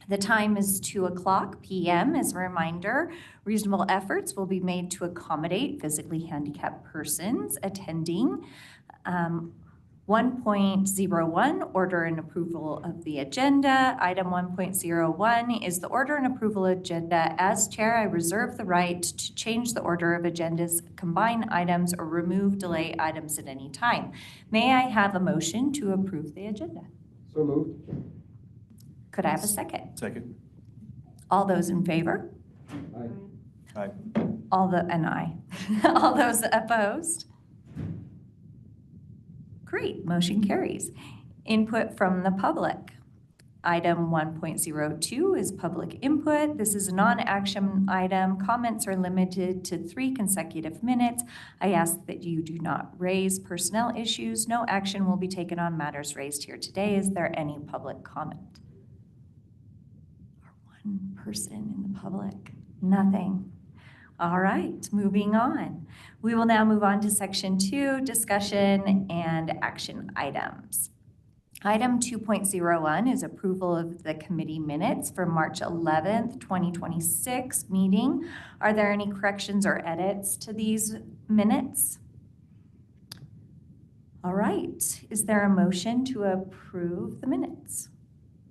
The time is 2:00 p.m. As a reminder, reasonable efforts will be made to accommodate physically handicapped persons attending. 1.01, order and approval of the agenda. Item 1.01 is the order and approval agenda. As chair, I reserve the right to change the order of agendas, combine items, or remove delay items at any time. May I have a motion to approve the agenda? So moved. Could I have a second? Second. All those in favor? Aye. Aye. All those opposed? Great, motion carries. Input from the public. Item 1.02 is public input. This is a non-action item. Comments are limited to 3 consecutive minutes. I ask that you do not raise personnel issues. No action will be taken on matters raised here today. Is there any public comment? One person in the public? Nothing. All right, moving on. We will now move on to section 2, discussion and action items. Item 2.01 is approval of the committee minutes for March 11th, 2026 meeting. Are there any corrections or edits to these minutes? All right, is there a motion to approve the minutes?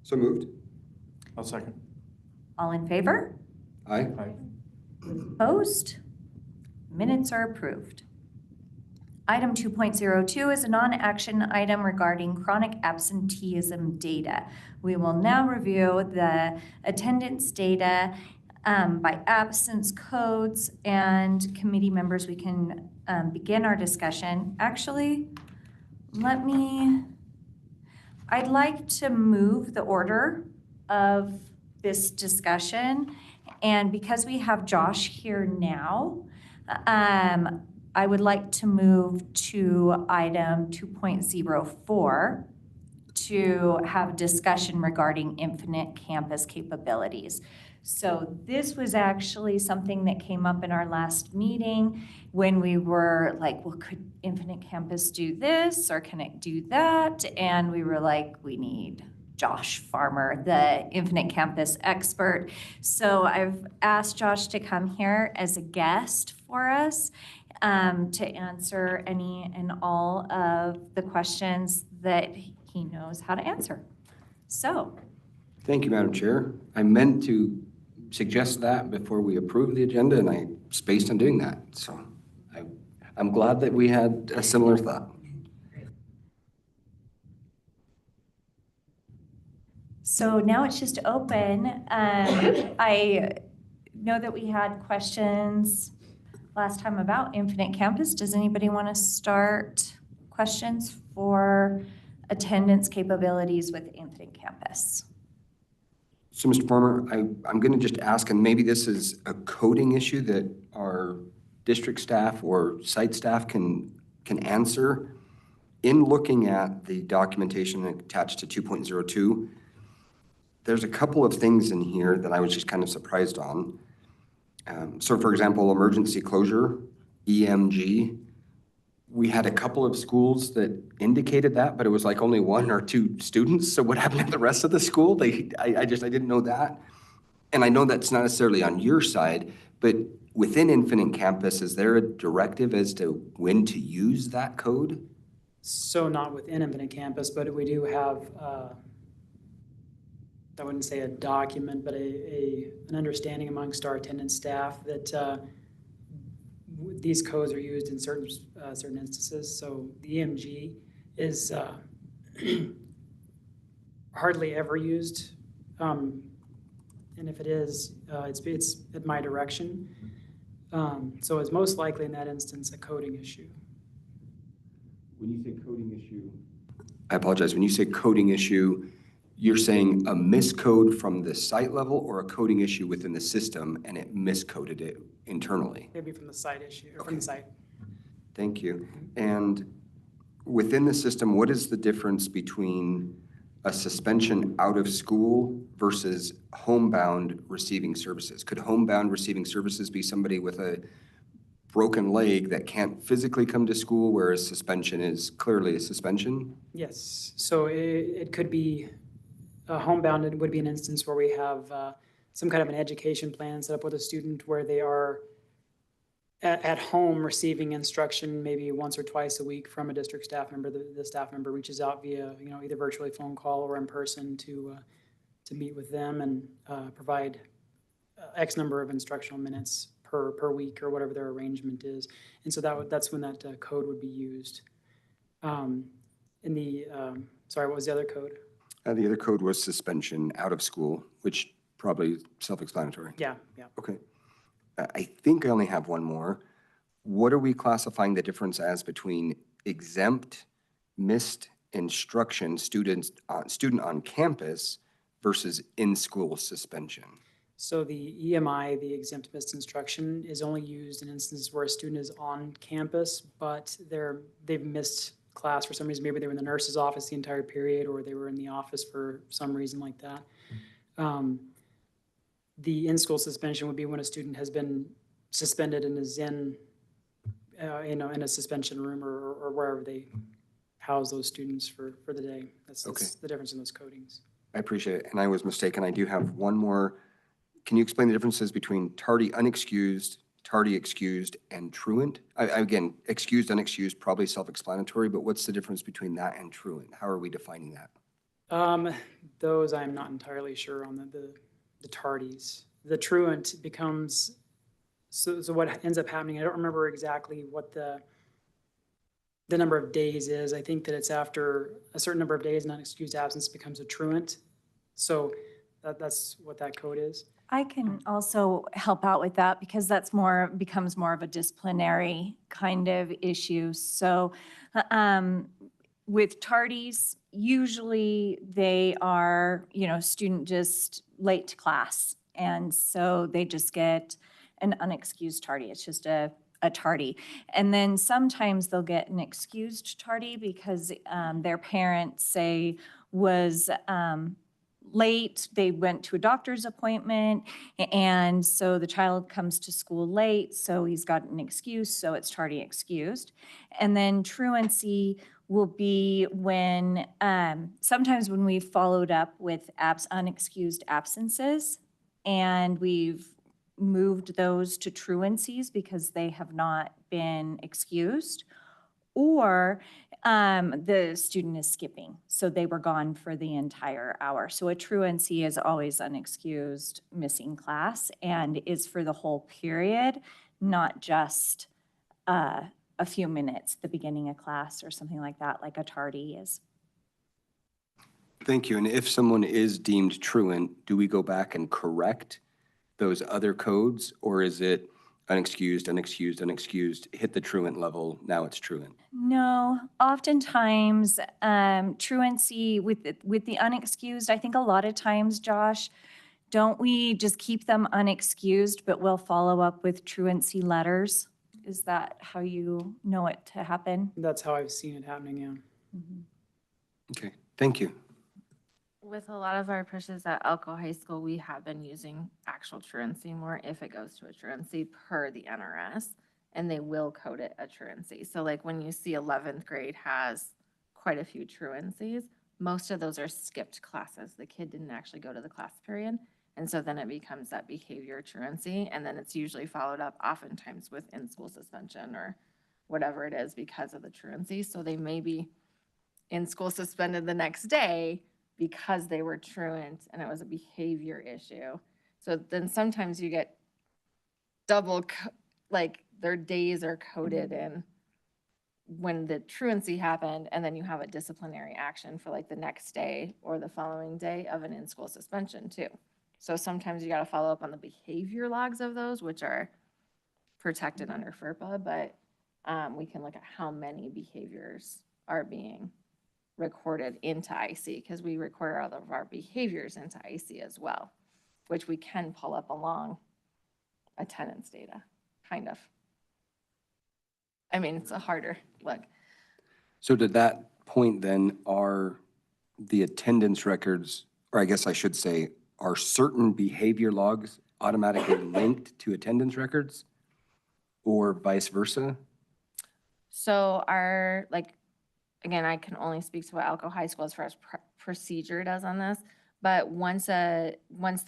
So moved. I'll second. All in favor? Aye. Aye. Opposed? Minutes are approved. Item 2.02 is a non-action item regarding chronic absenteeism data. We will now review the attendance data by absence codes, and committee members, we can begin our discussion. Actually, I'd like to move the order of this discussion. And because we have Josh here now, I would like to move to item 2.04 to have discussion regarding infinite campus capabilities. So this was actually something that came up in our last meeting when we were like, well, could infinite campus do this or can it do that? And we were like, we need Josh Farmer, the infinite campus expert. So I've asked Josh to come here as a guest for us to answer any and all of the questions that he knows how to answer. So. Thank you, Madam Chair. I meant to suggest that before we approved the agenda, and I spaced on doing that. So I'm glad that we had a similar thought. So now it's just open. I know that we had questions last time about Infinite Campus. Does anybody want to start questions for attendance capabilities with Infinite Campus? So, Mr. Farmer, I'm going to just ask, and maybe this is a coding issue that our district staff or site staff can answer. In looking at the documentation attached to 2.02, there's a couple of things in here that I was just kind of surprised on. So, for example, emergency closure, EMG, we had a couple of schools that indicated that, but it was like only 1 or 2 students. So what happened to the rest of the school? I didn't know that. And I know that's not necessarily on your side, but within Infinite Campus, is there a directive as to when to use that code? So not within Infinite Campus, but we do have, I wouldn't say a document, but an understanding amongst our attendance staff that these codes are used in certain instances. So the EMG is hardly ever used, and if it is, it's at my direction. So it's most likely in that instance a coding issue. When you say coding issue, I apologize. When you say coding issue, you're saying a miscode from the site level or a coding issue within the system and it miscoded it internally? Maybe from the site issue, or Okay. from the site. Thank you. And within the system, what is the difference between a suspension out of school versus homebound receiving services? Could homebound receiving services be somebody with a broken leg that can't physically come to school, whereas suspension is clearly a suspension? Yes, so it could be homebound, it would be an instance where we have some kind of an education plan set up with a student where they are at home receiving instruction maybe once or twice a week from a district staff member. The staff member reaches out via, either virtually phone call or in person to meet with them and provide X number of instructional minutes per week or whatever their arrangement is. And so that's when that code would be used. Sorry, what was the other code? The other code was suspension out of school, which probably self-explanatory. Yeah. Okay. I think I only have one more. What are we classifying the difference as between exempt, missed instruction student on campus versus in-school suspension? So the EMI, the exempt missed instruction, is only used in instances where a student is on campus, but they've missed class for some reason. Maybe they were in the nurse's office the entire period, or they were in the office for some reason like that. The in-school suspension would be when a student has been suspended and is in a suspension room or wherever they house those students for the day. That's the difference in those codings. I appreciate it. And I was mistaken. I do have one more. Can you explain the differences between tardy unexcused, tardy excused, and truant? Again, excused, unexcused, probably self-explanatory, but what's the difference between that and truant? How are we defining that? Those I'm not entirely sure on the tardies. The truant becomes, so what ends up happening, I don't remember exactly what the number of days is. I think that it's after a certain number of days, an unexcused absence becomes a truant. So that's what that code is. I can also help out with that because that's becomes more of a disciplinary kind of issue. So with tardies, usually they are, student just late to class. And so they just get an unexcused tardy. It's just a tardy. And then sometimes they'll get an excused tardy because their parents say was late, they went to a doctor's appointment, and so the child comes to school late, so he's got an excuse, so it's tardy excused. And then truancy will be when, sometimes when we've followed up with unexcused absences, and we've moved those to truancies because they have not been excused, or the student is skipping, so they were gone for the entire hour. So a truancy is always unexcused missing class and is for the whole period, not just a few minutes, the beginning of class or something like that, like a tardy is. Thank you. And if someone is deemed truant, do we go back and correct those other codes, or is it unexcused, unexcused, unexcused, hit the truant level, now it's truant? No, oftentimes truancy with the unexcused, I think a lot of times, Josh, don't we just keep them unexcused, but we'll follow up with truancy letters? Is that how you know it to happen? That's how I've seen it happening, yeah. Mm-hmm. Okay, thank you. With a lot of our pushes at Elko High School, we have been using actual truancy more if it goes to a truancy per the NRS, and they will code it a truancy. So like when you see 11th grade has quite a few truancies, most of those are skipped classes. The kid didn't actually go to the class period. And so then it becomes that behavior truancy, and then it's usually followed up oftentimes with in-school suspension or whatever it is because of the truancy. So they may be in school suspended the next day because they were truant and it was a behavior issue. So then sometimes you get double, like their days are coded in when the truancy happened, and then you have a disciplinary action for like the next day or the following day of an in-school suspension too. So sometimes you got to follow up on the behavior logs of those, which are protected under FERPA, but we can look at how many behaviors are being recorded into IC, because we record all of our behaviors into IC as well, which we can pull up along attendance data, kind of. I mean, it's a harder look. So to that point then, are the attendance records, or I guess I should say, are certain behavior logs automatically linked to attendance records or vice versa? So again, I can only speak to what Elko High School as far as procedure does on this, But once the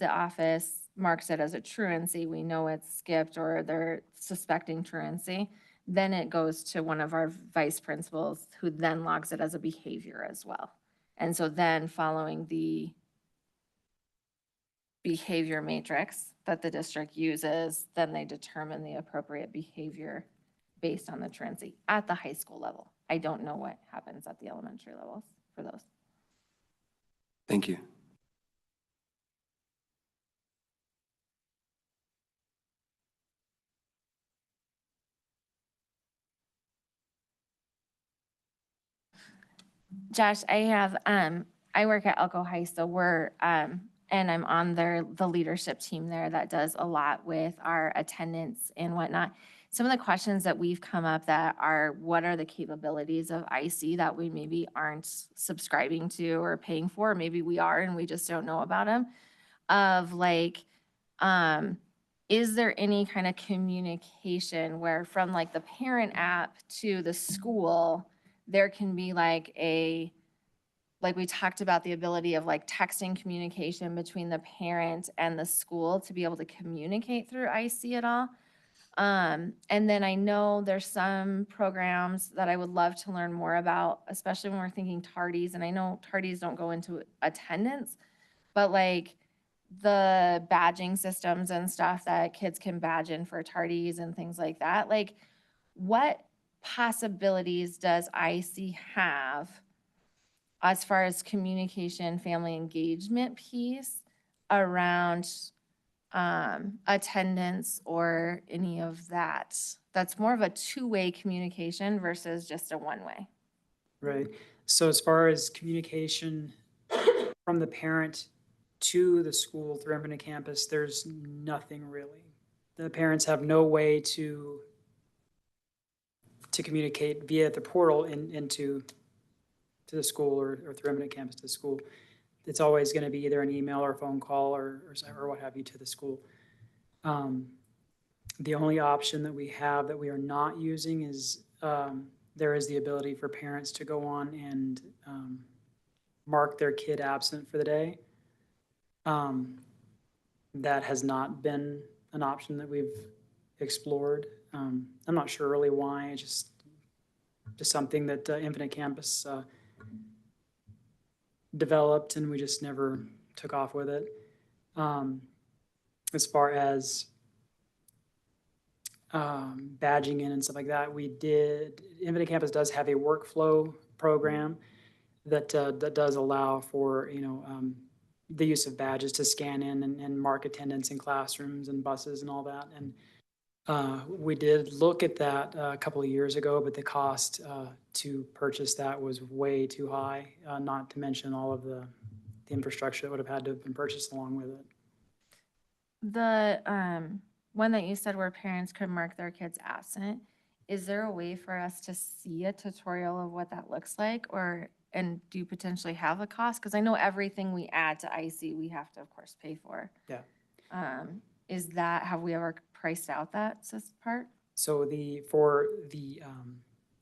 office marks it as a truancy, we know it's skipped or they're suspecting truancy, then it goes to one of our vice principals who then logs it as a behavior as well. And so then following the behavior matrix that the district uses, then they determine the appropriate behavior based on the truancy at the high school level. I don't know what happens at the elementary levels for those. Thank you. Josh, I work at Elko High, so and I'm on the leadership team there that does a lot with our attendance and whatnot. Some of the questions that we've come up that are, what are the capabilities of IC that we maybe aren't subscribing to or paying for? Maybe we are and we just don't know about them. Of like, is there any kind of communication where from like the parent app to the school, there can be like we talked about the ability of like texting communication between the parent and the school to be able to communicate through IC at all. And then I know there's some programs that I would love to learn more about, especially when we're thinking tardies. And I know tardies don't go into attendance, but like the badging systems and stuff that kids can badge in for tardies and things like that. Like, what possibilities does IC have as far as communication, family engagement piece around attendance or any of that? That's more of a two-way communication versus just a one-way. Right. So as far as communication from the parent to the school through Infinite Campus, there's nothing really. The parents have no way to communicate via the portal into the school or through Infinite Campus to the school. It's always going to be either an email or a phone call or what have you to the school. The only option that we have that we are not using is there is the ability for parents to go on and mark their kid absent for the day. That has not been an option that we've explored. I'm not sure really why. It's just something that Infinite Campus developed, and we just never took off with it. As far as badging in and stuff like that, Infinite Campus does have a workflow program that does allow for, the use of badges to scan in and mark attendance in classrooms and buses and all that. And we did look at that a couple of years ago, but the cost to purchase that was way too high, not to mention all of the infrastructure that would have had to have been purchased along with it. The one that you said where parents could mark their kids absent, is there a way for us to see a tutorial of what that looks like, and do you potentially have a cost? Because I know everything we add to IC, we have to, of course, pay for. Yeah. Have we ever priced out that part? So for the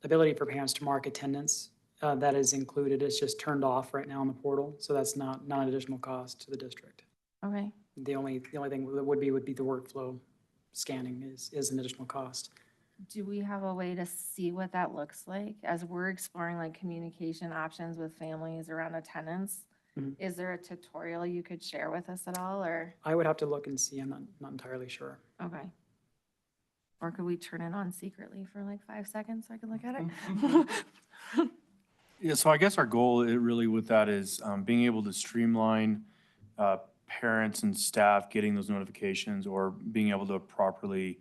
ability for parents to mark attendance, that is included. It's just turned off right now on the portal, so that's not an additional cost to the district. Okay. The only thing that would be the workflow scanning is an additional cost. Do we have a way to see what that looks like as we're exploring like communication options with families around attendance? Mm-hmm. Is there a tutorial you could share with us at all, or? I would have to look and see. I'm not entirely sure. Okay. Or could we turn it on secretly for like 5 seconds so I can look at it? Yeah, so I guess our goal really with that is being able to streamline parents and staff getting those notifications, or being able to properly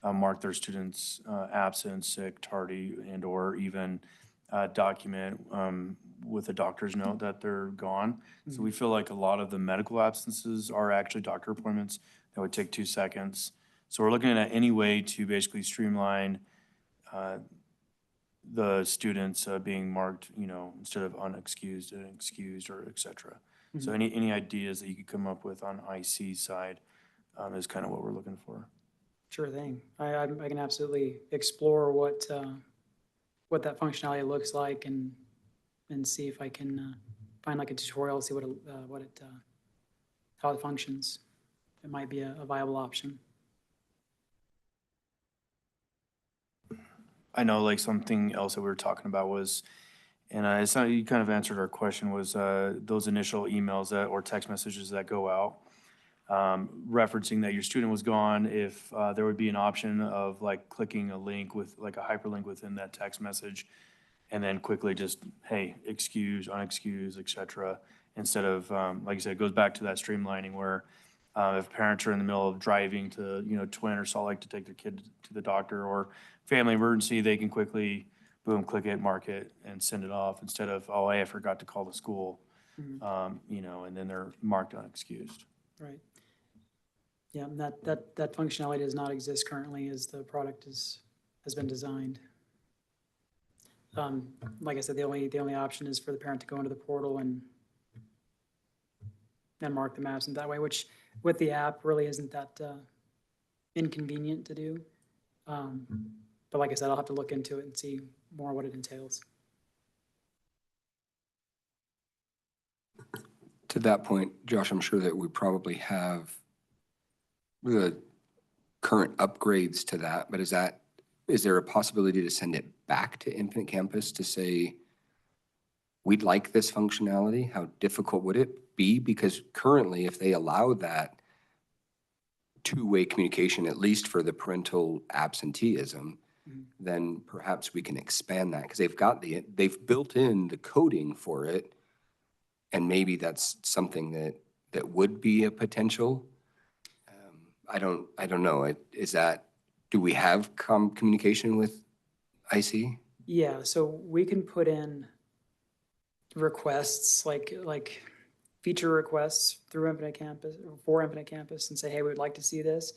mark their students absent, sick, tardy, and or even document with a doctor's note that they're gone. Mm-hmm. So we feel like a lot of the medical absences are actually doctor appointments that would take 2 seconds. So we're looking at any way to basically streamline the students being marked, instead of unexcused and excused or et cetera. Mm-hmm. So any ideas that you could come up with on IC side is kind of what we're looking for. Sure thing. I can absolutely explore what that functionality looks like and see if I can find like a tutorial, see what it how it functions. It might be a viable option. I know like something else that we were talking about was, and it's not, you kind of answered our question, was those initial emails that, or text messages that go out, referencing that your student was gone, if there would be an option of like clicking a link with like a hyperlink within that text message, and then quickly just, hey, excuse, unexcused, et cetera, instead of, like you said, it goes back to that streamlining where if parents are in the middle of driving to, Twin or Salt Lake to take their kid to the doctor, or family emergency, they can quickly, boom, click it, mark it, and send it off, instead of, oh, hey, I forgot to call the school, and then they're marked unexcused. Right. Yeah, and that functionality does not exist currently as the product has been designed. Like I said, the only option is for the parent to go into the portal and mark them absent that way, which with the app really isn't that inconvenient to do. But like I said, I'll have to look into it and see more what it entails. To that point, Josh, I'm sure that we probably have the current upgrades to that, but is there a possibility to send it back to Infinite Campus to say, we'd like this functionality? How difficult would it be? Because currently, if they allow that two-way communication, at least for the parental absenteeism, then perhaps we can expand that, because they've built in the coding for it, and maybe that's something that would be a potential. I don't know. Do we have communication with IC? Yeah, so we can put in requests like feature requests through Infinite Campus or for Infinite Campus and say, hey, we'd like to see this.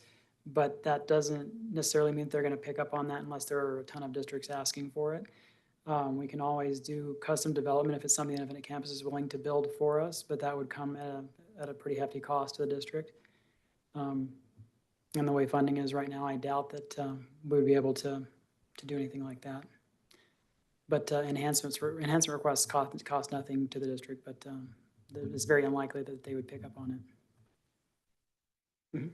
But that doesn't necessarily mean they're going to pick up on that unless there are a ton of districts asking for it. We can always do custom development if it's something that Infinite Campus is willing to build for us, but that would come at a pretty hefty cost to the district. And the way funding is right now, I doubt that we would be able to do anything like that. But enhancement requests cost nothing to the district, but it's very unlikely that they would pick up on it. Mm-hmm.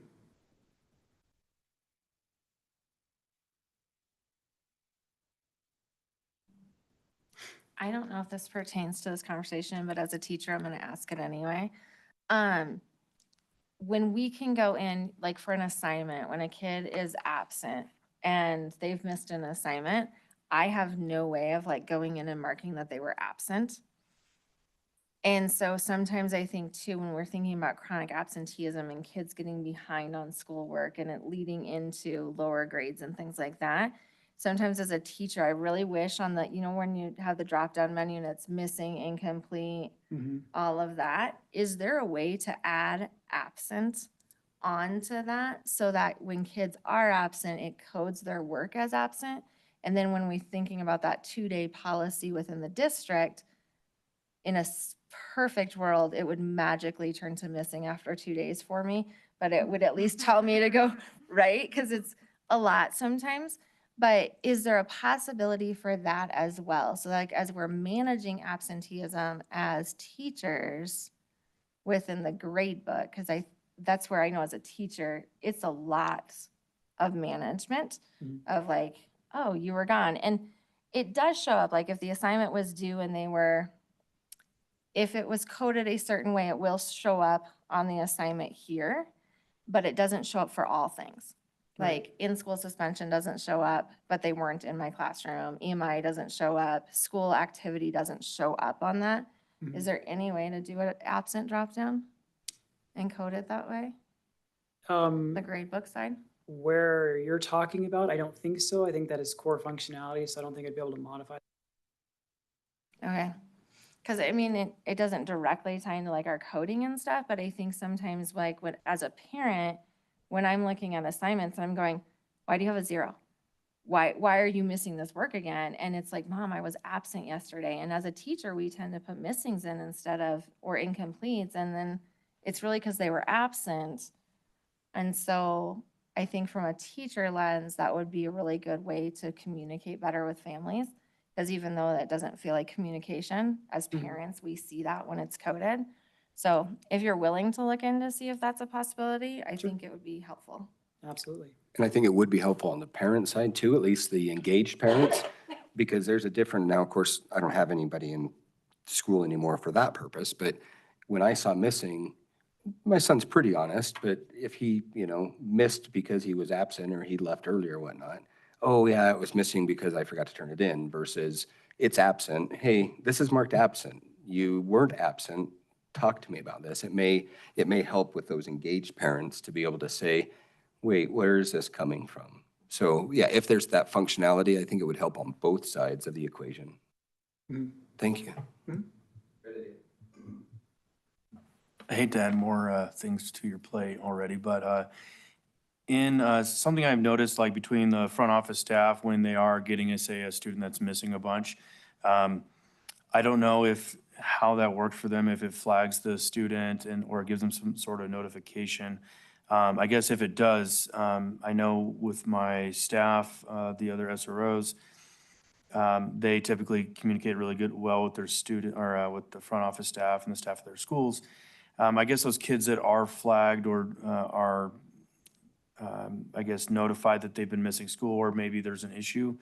I don't know if this pertains to this conversation, but as a teacher, I'm gonna ask it anyway. When we can go in, like for an assignment, when a kid is absent and they've missed an assignment, I have no way of like going in and marking that they were absent. And so sometimes I think too, when we're thinking about chronic absenteeism and kids getting behind on schoolwork and it leading into lower grades and things like that, sometimes as a teacher, I really wish on the, when you have the drop-down menu and it's missing, incomplete, all of that, is there a way to add absent onto that so that when kids are absent, it codes their work as absent? And then when we're thinking about that 2-day policy within the district, in a perfect world, it would magically turn to missing after 2 days for me, but it would at least tell me to go, right? Because it's a lot sometimes. But is there a possibility for that as well? So like as we're managing absenteeism as teachers within the grade book, because that's where I know as a teacher, it's a lot of management of like, oh, you were gone. And it does show up, like if the assignment was due and if it was coded a certain way, it will show up on the assignment here, but it doesn't show up for all things. Like in-school suspension doesn't show up, but they weren't in my classroom. EMI doesn't show up. School activity doesn't show up on that. Is there any way to do an absent drop-down and code it that way? The grade book side? Where you're talking about, I don't think so. I think that is core functionality, so I don't think I'd be able to modify. Okay. Because I mean, it doesn't directly tie into like our coding and stuff, but I think sometimes like as a parent, when I'm looking at assignments, I'm going, why do you have a 0? Why are you missing this work again? And it's like, Mom, I was absent yesterday. And as a teacher, we tend to put missings in instead of, or incompletes. And then it's really because they were absent. And so I think from a teacher lens, that would be a really good way to communicate better with families. Because even though that doesn't feel like communication, as parents, we see that when it's coded. So if you're willing to look in to see if that's a possibility, I Sure. think it would be helpful. Absolutely. And I think it would be helpful on the parent side too, at least the engaged parents, because there's a different, now, of course, I don't have anybody in school anymore for that purpose, but when I saw missing, my son's pretty honest, but if he, missed because he was absent or he left early or whatnot, oh yeah, it was missing because I forgot to turn it in versus it's absent. Hey, this is marked absent. You weren't absent. Talk to me about this. It may help with those engaged parents to be able to say, wait, where is this coming from? So yeah, if there's that functionality, I think it would help on both sides of the equation. Mhm. Thank you. I hate to add more things to your plate already, but in something I've noticed, like between the front office staff, when they are getting, say, a student that's missing a bunch, I don't know how that works for them, if it flags the student or gives them some sort of notification. I guess if it does, I know with my staff, the other SROs, they typically communicate really well with their student or with the front office staff and the staff of their schools. I guess those kids that are flagged or are, I guess, notified that they've been missing school or maybe there's an issue.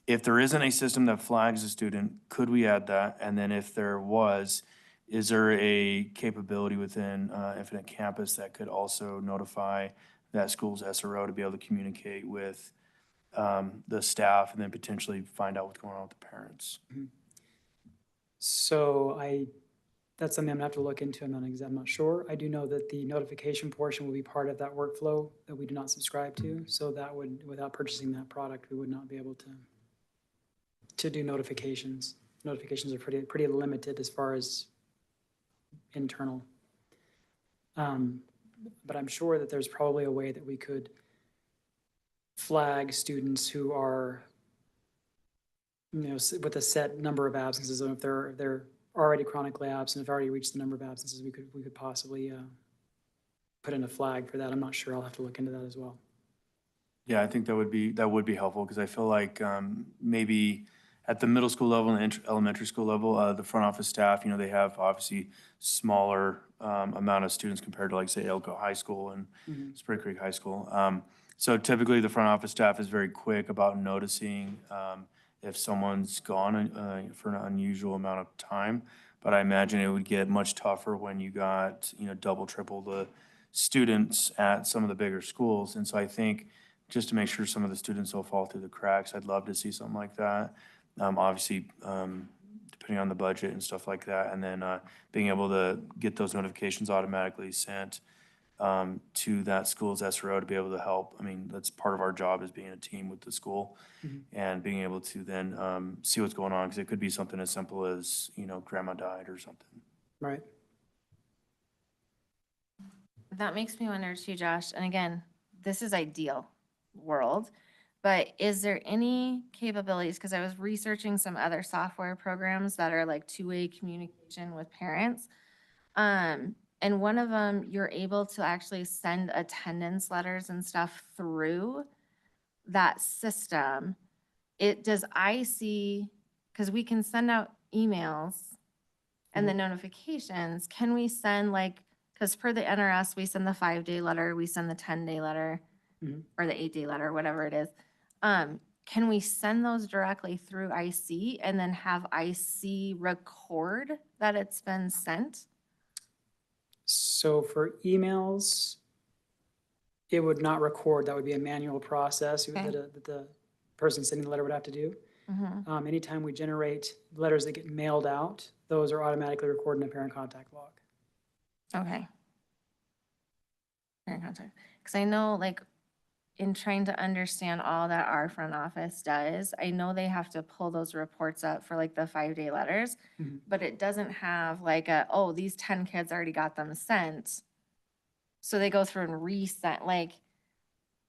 If there isn't a system that flags a student, could we add that? And then if there was, is there a capability within Infinite Campus that could also notify that school's SRO to be able to communicate with the staff and then potentially find out what's going on with the parents? So that's something I'm gonna have to look into. I'm not sure. I do know that the notification portion will be part of that workflow that we do not subscribe to. So that would, without purchasing that product, we would not be able to do notifications. Notifications are pretty limited as far as internal. But I'm sure that there's probably a way that we could flag students who are, with a set number of absences, and if they're already chronically absent, if already reached the number of absences, we could possibly put in a flag for that. I'm not sure. I'll have to look into that as well. Yeah, I think that would be helpful because I feel like maybe at the middle school level and elementary school level, the front office staff, they have obviously smaller amount of students compared to, like, say, Elko High School and Spring Creek High School. So typically the front office staff is very quick about noticing if someone's gone for an unusual amount of time. But I imagine it would get much tougher when you got, double, triple the students at some of the bigger schools. And so I think just to make sure some of the students don't fall through the cracks, I'd love to see something like that. Obviously, depending on the budget and stuff like that, and then being able to get those notifications automatically sent to that school's SRO to be able to help. I mean, that's part of our job, is being a team with the school and being able to then see what's going on, because it could be something as simple as, grandma died or something. Right. That makes me wonder too, Josh, and again, this is ideal world, but is there any capabilities, because I was researching some other software programs that are like two-way communication with parents. And one of them, you're able to actually send attendance letters and stuff through that system. Does IC, because we can send out emails and the notifications, can we send because per the NRS, we send the 5-day letter, we send the 10-day letter, or the 8-day letter, whatever it is. Can we send those directly through IC and then have IC record that it's been sent? So for emails, it would not record. That would be a manual process Okay. that the person sending the letter would have to do. Anytime we generate letters that get mailed out, those are automatically recorded in a parent contact log. Okay. Parent contact. Because I know, in trying to understand all that our front office does, I know they have to pull those reports up for the 5-day letters, but it doesn't have these 10 kids already got them sent. So they go through and resent,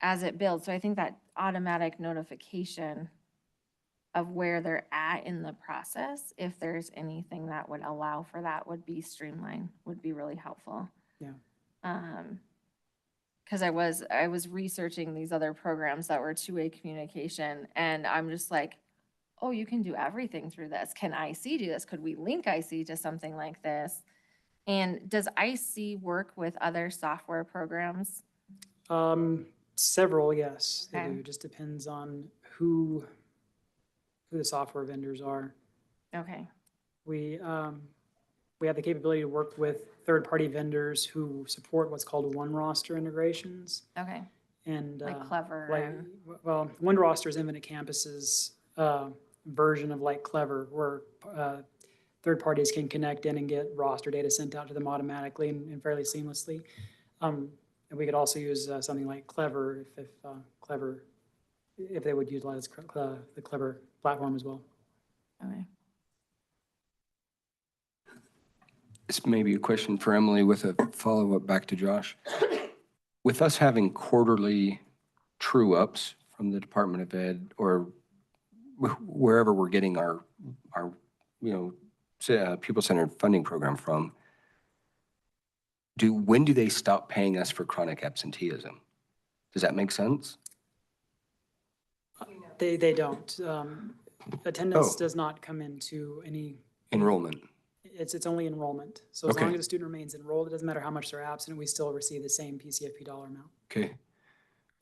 as it builds. So I think that automatic notification of where they're at in the process, if there's anything that would allow for that, would be streamlined, would be really helpful. Yeah. Because I was researching these other programs that were two-way communication, and I'm just like, oh, you can do everything through this. Can IC do this? Could we link IC to something like this? And does IC work with other software programs? Several, yes, they Okay. do. Just depends on who the software vendors are. Okay, We have the capability to work with third-party vendors who support what's called one roster integrations. okay, And like Clever like, and, well, one roster is Infinite Campus's version of like Clever, where third parties can connect in and get roster data sent out to them automatically and fairly seamlessly. And we could also use something like Clever if Clever, if they would utilize the Clever platform as well. okay. This may be a question for Emily with a follow-up back to Josh. With us having quarterly true-ups from the Department of Ed or wherever we're getting our pupil-centered funding program from, when do they stop paying us for chronic absenteeism? Does that make sense? They don't. Attendance Oh. does not come into any, Enrollment. it's only enrollment. So as long Okay. as the student remains enrolled, it doesn't matter how much they're absent, we still receive the same PCFP dollar amount. Okay.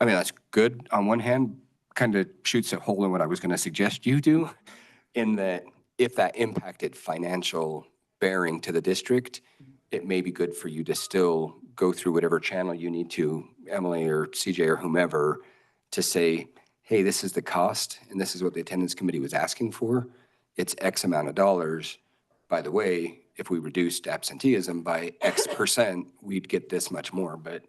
I mean, that's good on one hand, kind of shoots a hole in what I was going to suggest you do, in that if that impacted financial bearing to the district, it may be good for you to still go through whatever channel you need to, Emily or CJ or whomever, to say, hey, this is the cost and this is what the attendance committee was asking for. It's X amount of dollars. By the way, if we reduced absenteeism by X percent, we'd get this much more. But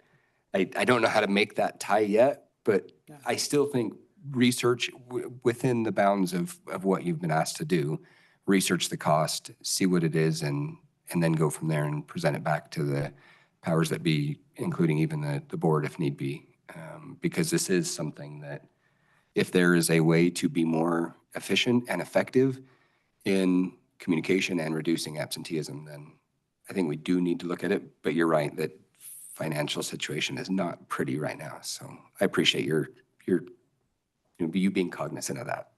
I don't know how to make that tie yet, but Yeah. I still think research within the bounds of what you've been asked to do, research the cost, see what it is, and then go from there and present it back to the powers that be, including even the board if need be. Because this is something that if there is a way to be more efficient and effective in communication and reducing absenteeism, then I think we do need to look at it. But you're right that financial situation is not pretty right now. So I appreciate you being cognizant of that.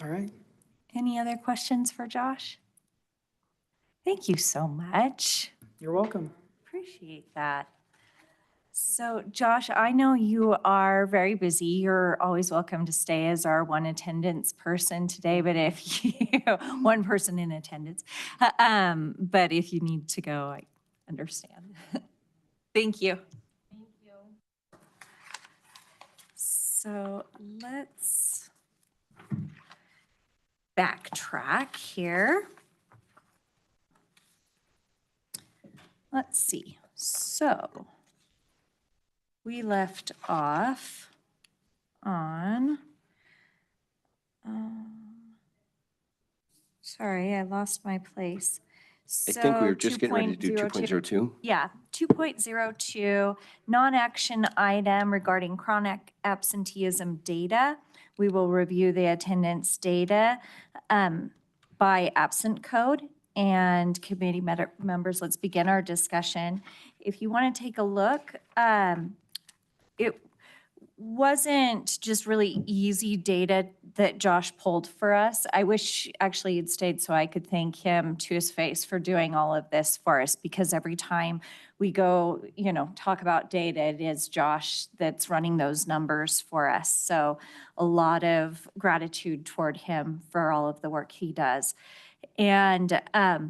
All right. Any other questions for Josh? Thank you so much. You're welcome. Appreciate that. So Josh, I know you are very busy. You're always welcome to stay as our one attendance person today, but if you, one person in attendance, but if you need to go, I understand. Thank you. Thank you. So let's backtrack here. Let's see. So we left off on, sorry, I lost my place. I think we So were just getting ready to do 2.02. Yeah, 2.02, non-action item regarding chronic absenteeism data. We will review the attendance data by absent code. And committee members, let's begin our discussion. If you want to take a look, it wasn't just really easy data that Josh pulled for us. I wish actually he'd stayed so I could thank him to his face for doing all of this for us, because every time we go, talk about data, it is Josh that's running those numbers for us. So a lot of gratitude toward him for all of the work he does. And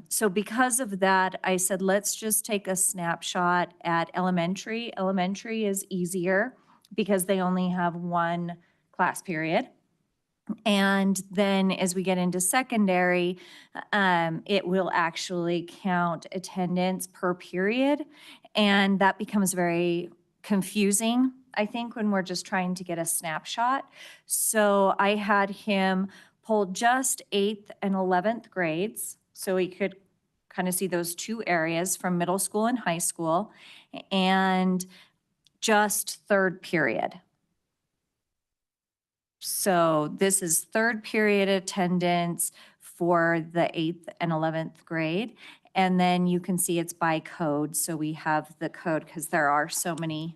so because of that, I said, let's just take a snapshot at elementary. Elementary is easier because they only have one class period. And then as we get into secondary, it will actually count attendance per period. And that becomes very confusing, I think, when we're just trying to get a snapshot. So I had him pull just 8th and 11th grades, so he could kind of see those two areas from middle school and high school, and just third period. So this is third period attendance for the 8th and 11th grade. And then you can see it's by code. So we have the code because there are so many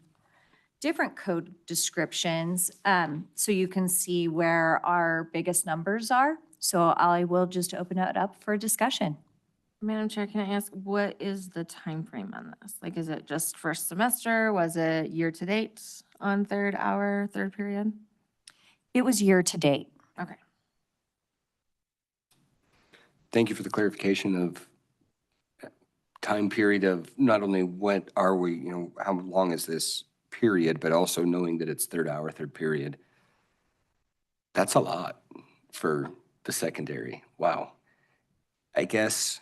different code descriptions. So you can see where our biggest numbers are. So I will just open it up for discussion. Madam Chair, can I ask, what is the time frame on this? Like, is it just first semester? Was it year-to-date on third hour, third period? It was year to date. Okay. Thank you for the clarification of time period of not only what are we, how long is this period, but also knowing that it's third hour, third period. That's a lot for the secondary. Wow. I guess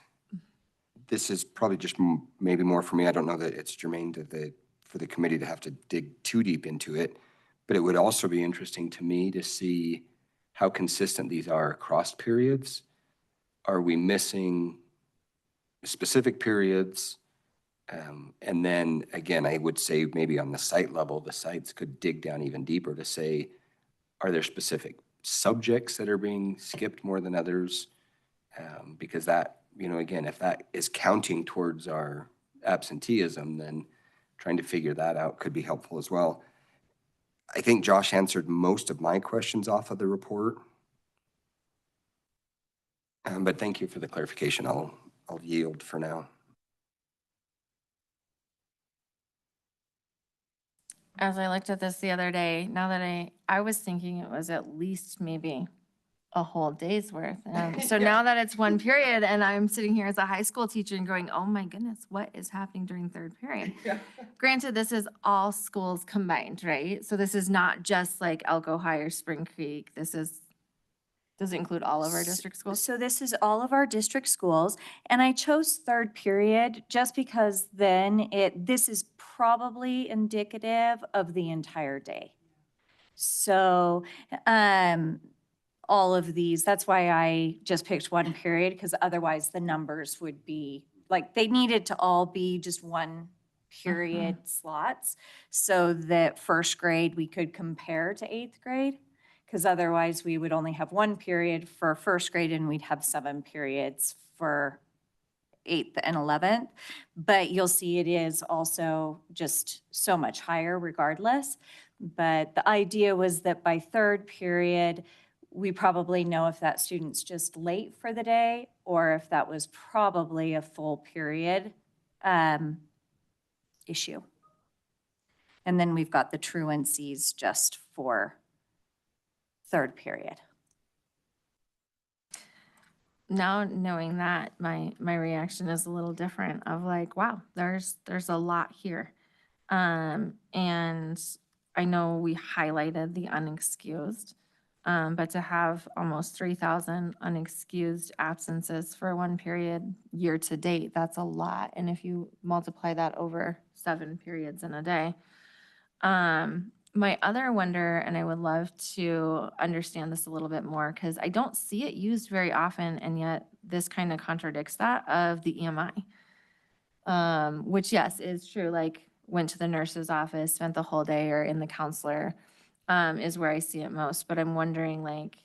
this is probably just maybe more for me. I don't know that it's germane to for the committee to have to dig too deep into it, but it would also be interesting to me to see how consistent these are across periods. Are we missing specific periods? And then again, I would say maybe on the site level, the sites could dig down even deeper to say, are there specific subjects that are being skipped more than others? Because that, again, if that is counting towards our absenteeism, then trying to figure that out could be helpful as well. I think Josh answered most of my questions off of the report. But thank you for the clarification. I'll yield for now. As I looked at this the other day, now that I was thinking it was at least maybe a whole day's worth. So now that it's one period and I'm sitting here as a high school teacher and going, oh my goodness, what is happening during third period? Granted, this is all schools combined, right? So this is not just like Elko High or Spring Creek. Does it include all of our district schools? So this is all of our district schools, and I chose third period just because then this is probably indicative of the entire day. So, all of these, that's why I just picked one period, because otherwise the numbers would be, like, they needed to all be just one period slots, so that first grade we could compare to eighth grade. Because otherwise, we would only have one period for first grade, and we'd have 7 periods for 8th and 11th. But you'll see it is also just so much higher regardless. But the idea was that by third period, we probably know if that student's just late for the day, or if that was probably a full period issue. And then we've got the truancies just for third period. Now knowing that, my reaction is a little different of like, wow, there's a lot here. And I know we highlighted the unexcused, but to have almost 3,000 unexcused absences for one period year to date, that's a lot. And if you multiply that over 7 periods in a day, my other wonder, and I would love to understand this a little bit more, because I don't see it used very often, and yet this kind of contradicts that of the EMI. Which, yes, is true, like went to the nurse's office, spent the whole day, or in the counselor is where I see it most. But I'm wondering, like,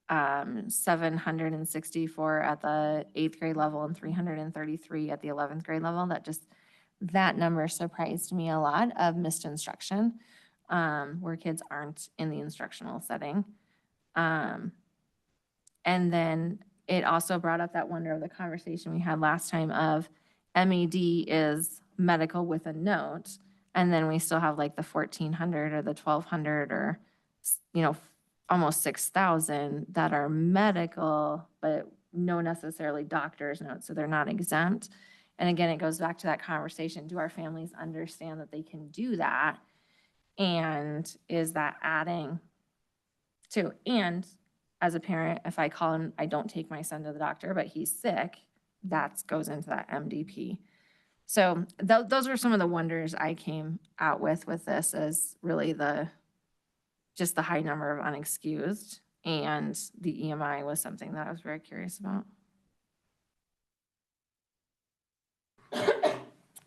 764 at the 8th grade level and 333 at the 11th grade level, that number surprised me a lot of missed instruction. Where kids aren't in the instructional setting. And then it also brought up that wonder of the conversation we had last time of MED is medical with a note, and then we still have like the 1,400 or the 1,200 or, almost 6,000 that are medical, but no necessarily doctor's notes, so they're not exempt. And again, it goes back to that conversation. Do our families understand that they can do that? And is that adding to, and as a parent, if I call him, I don't take my son to the doctor, but he's sick, that goes into that MDP. So those were some of the wonders I came out with this, is really just the high number of unexcused, and the EMI was something that I was very curious about.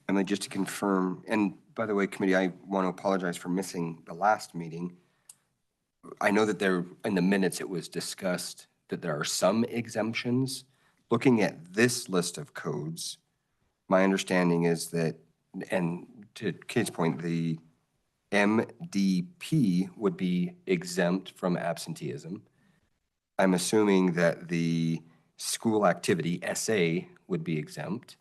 Emily, just to confirm, and by the way, committee, I want to apologize for missing the last meeting. I know that in the minutes, it was discussed that there are some exemptions looking at this list of codes, my understanding is that, and to Kate's point, the MDP would be exempt from absenteeism. I'm assuming that the school activity, SA, would be exempt.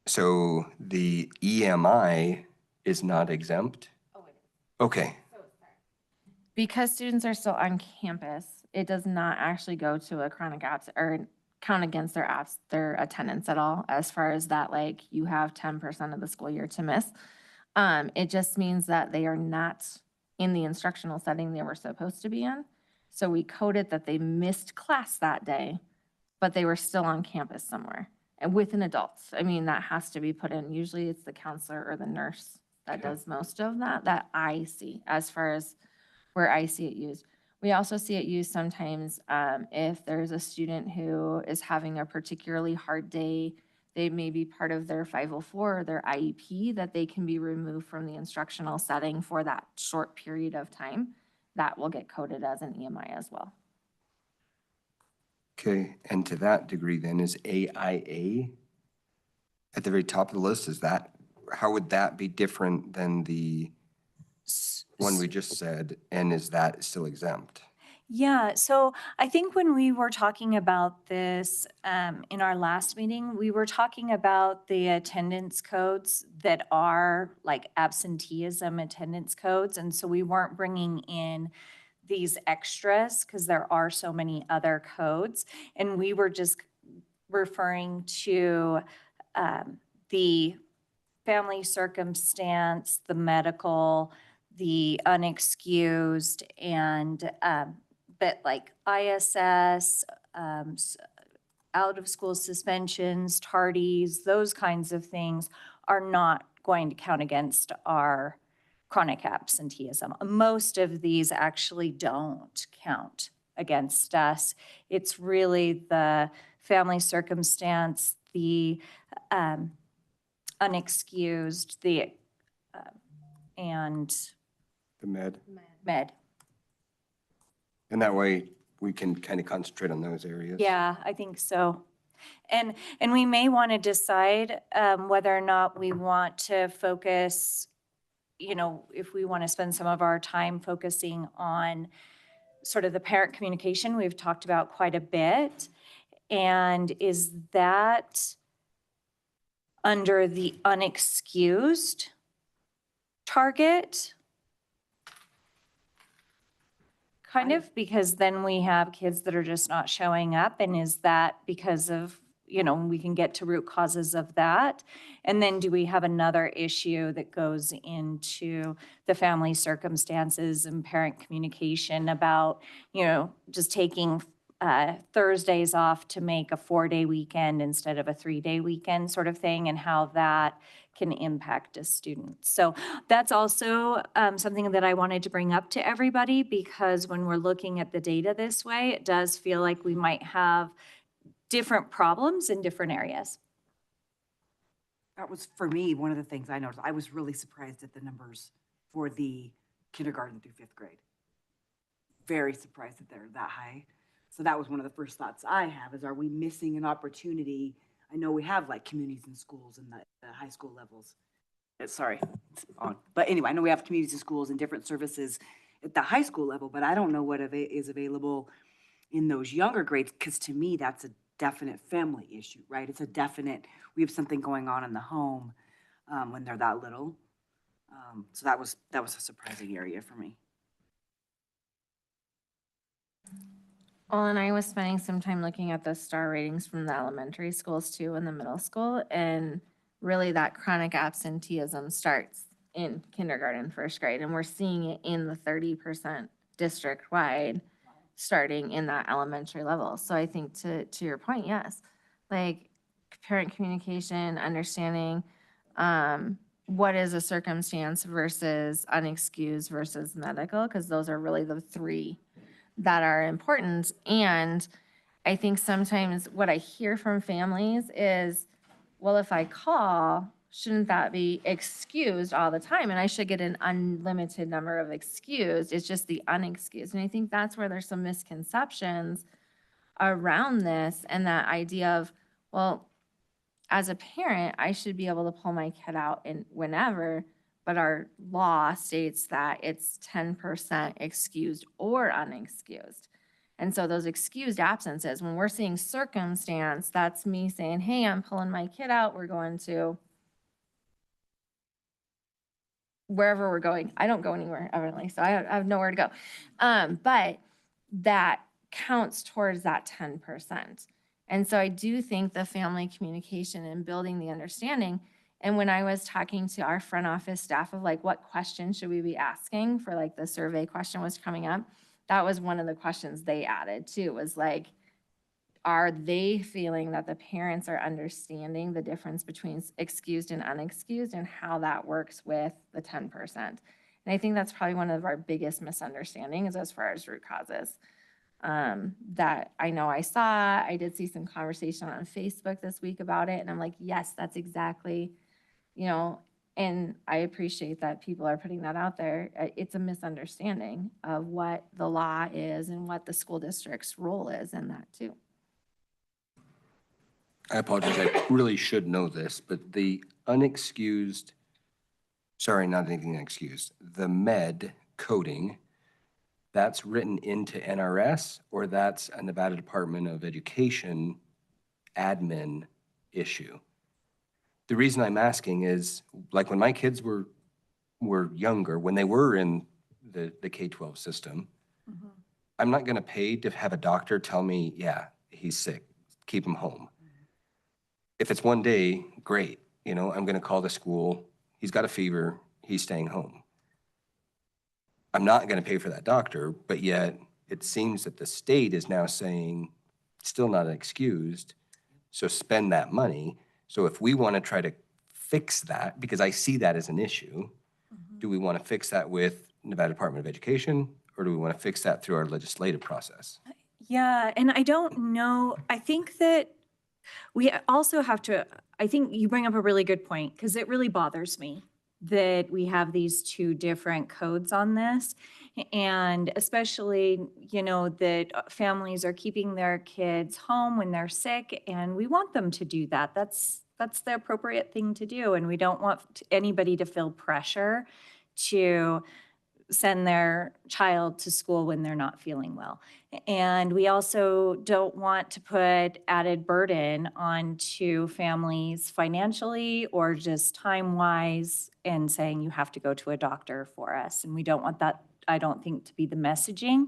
So the EMI is not exempt? Okay, Because students are still on campus, it does not actually go to a chronic absent or count against their attendance at all, as far as that, like, you have 10% of the school year to miss. It just means that they are not in the instructional setting they were supposed to be in. So we coded that they missed class that day, but they were still on campus somewhere and with an adult. I mean, that has to be put in. Usually it's the counselor or the nurse that does most of that I see as far as where I see it used. We also see it used sometimes if there's a student who is having a particularly hard day, they may be part of their 504 or their IEP, that they can be removed from the instructional setting for that short period of time. That will get coded as an EMI as well. okay. And to that degree then, is AIA at the very top of the list? Is that, how would that be different than the one we just said? And is that still exempt? Yeah, so I think when we were talking about this in our last meeting, we were talking about the attendance codes that are like absenteeism attendance codes. And so we weren't bringing in these extras because there are so many other codes. And we were just referring to the family circumstance, the medical, the unexcused, and but like ISS, out of school suspensions, tardies, those kinds of things are not going to count against our chronic absenteeism. Most of these actually don't count against us. It's really the family circumstance, the unexcused, the and The med? med. And that way we can kind of concentrate on those areas? Yeah, I think so. And we may want to decide whether or not we want to focus, you know, if we want to spend some of our time focusing on sort of the parent communication we've talked about quite a bit. And is that under the unexcused target? Kind of, because then we have kids that are just not showing up, and is that because of, you know, we can get to root causes of that? And then do we have another issue that goes into the family circumstances and parent communication about, you know, just taking Thursdays off to make a 4-day weekend instead of a 3-day weekend sort of thing, and how that can impact a student. So that's also something that I wanted to bring up to everybody, because when we're looking at the data this way, it does feel like we might have different problems in different areas. That was, for me, one of the things I noticed. I was really surprised at the numbers for the kindergarten through 5th grade. Very surprised that they're that high. So that was one of the first thoughts I have is, are we missing an opportunity? I know we have like communities and schools in the high school levels. Sorry, it's on. But anyway, I know we have communities and schools and different services at the high school level, but I don't know what is available in those younger grades, because to me, that's a definite family issue, right? It's a definite, we have something going on in the home when they're that little. So that was a surprising area for me. Well, and I was spending some time looking at the star ratings from the elementary schools too, and the middle school, and really that chronic absenteeism starts in kindergarten, 1st grade, and we're seeing it in the 30% district-wide, starting in that elementary level. So I think to your point, yes, like parent communication, understanding what is a circumstance versus unexcused versus medical, because those are really the 3 that are important. And I think sometimes what I hear from families is, well, if I call, shouldn't that be excused all the time? And I should get an unlimited number of excused. It's just the unexcused. And I think that's where there's some misconceptions around this and that idea of, well, as a parent, I should be able to pull my kid out in whenever, but our law states that it's 10% excused or unexcused. And so those excused absences, when we're seeing circumstance, that's me saying, hey, I'm pulling my kid out, we're going to wherever we're going. I don't go anywhere, evidently, so I have nowhere to go. But that counts towards that 10%. And so I do think the family communication and building the understanding. And when I was talking to our front office staff of like, what questions should we be asking for, like the survey question was coming up, that was one of the questions they added too, was like, are they feeling that the parents are understanding the difference between excused and unexcused and how that works with the 10%? And I think that's probably one of our biggest misunderstandings as far as root causes. That I know I did see some conversation on Facebook this week about it, and I'm like, yes, that's exactly, and I appreciate that people are putting that out there. It's a misunderstanding of what the law is and what the school district's role is in that too. I apologize, I really should know this, but the unexcused, sorry, not anything excused, the med coding, that's written into NRS, or that's a Nevada Department of Education admin issue? The reason I'm asking is, like when my kids were younger, when they were in the K-12 system, I'm not gonna pay to have a doctor tell me, yeah, he's sick, keep him home. If it's one day, great, I'm gonna call the school, he's got a fever, he's staying home. I'm not gonna pay for that doctor, but yet it seems that the state is now saying, still not excused, so spend that money. So if we wanna try to fix that, because I see that as an issue, do we wanna fix that with Nevada Department of Education, or do we wanna fix that through our legislative process? Yeah, and I don't know, I think that we also have to, I think you bring up a really good point, because it really bothers me that we have these two different codes on this. And especially, that families are keeping their kids home when they're sick, and we want them to do that. That's the appropriate thing to do. And we don't want anybody to feel pressure to send their child to school when they're not feeling well. And we also don't want to put added burden onto families financially or just time-wise and saying you have to go to a doctor for us. And we don't want that, I don't think, to be the messaging.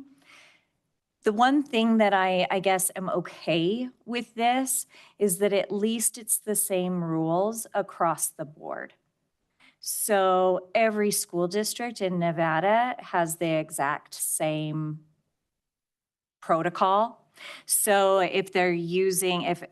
The one thing that I guess am okay with this is that at least it's the same rules across the board. So every school district in Nevada has the exact same protocol. So if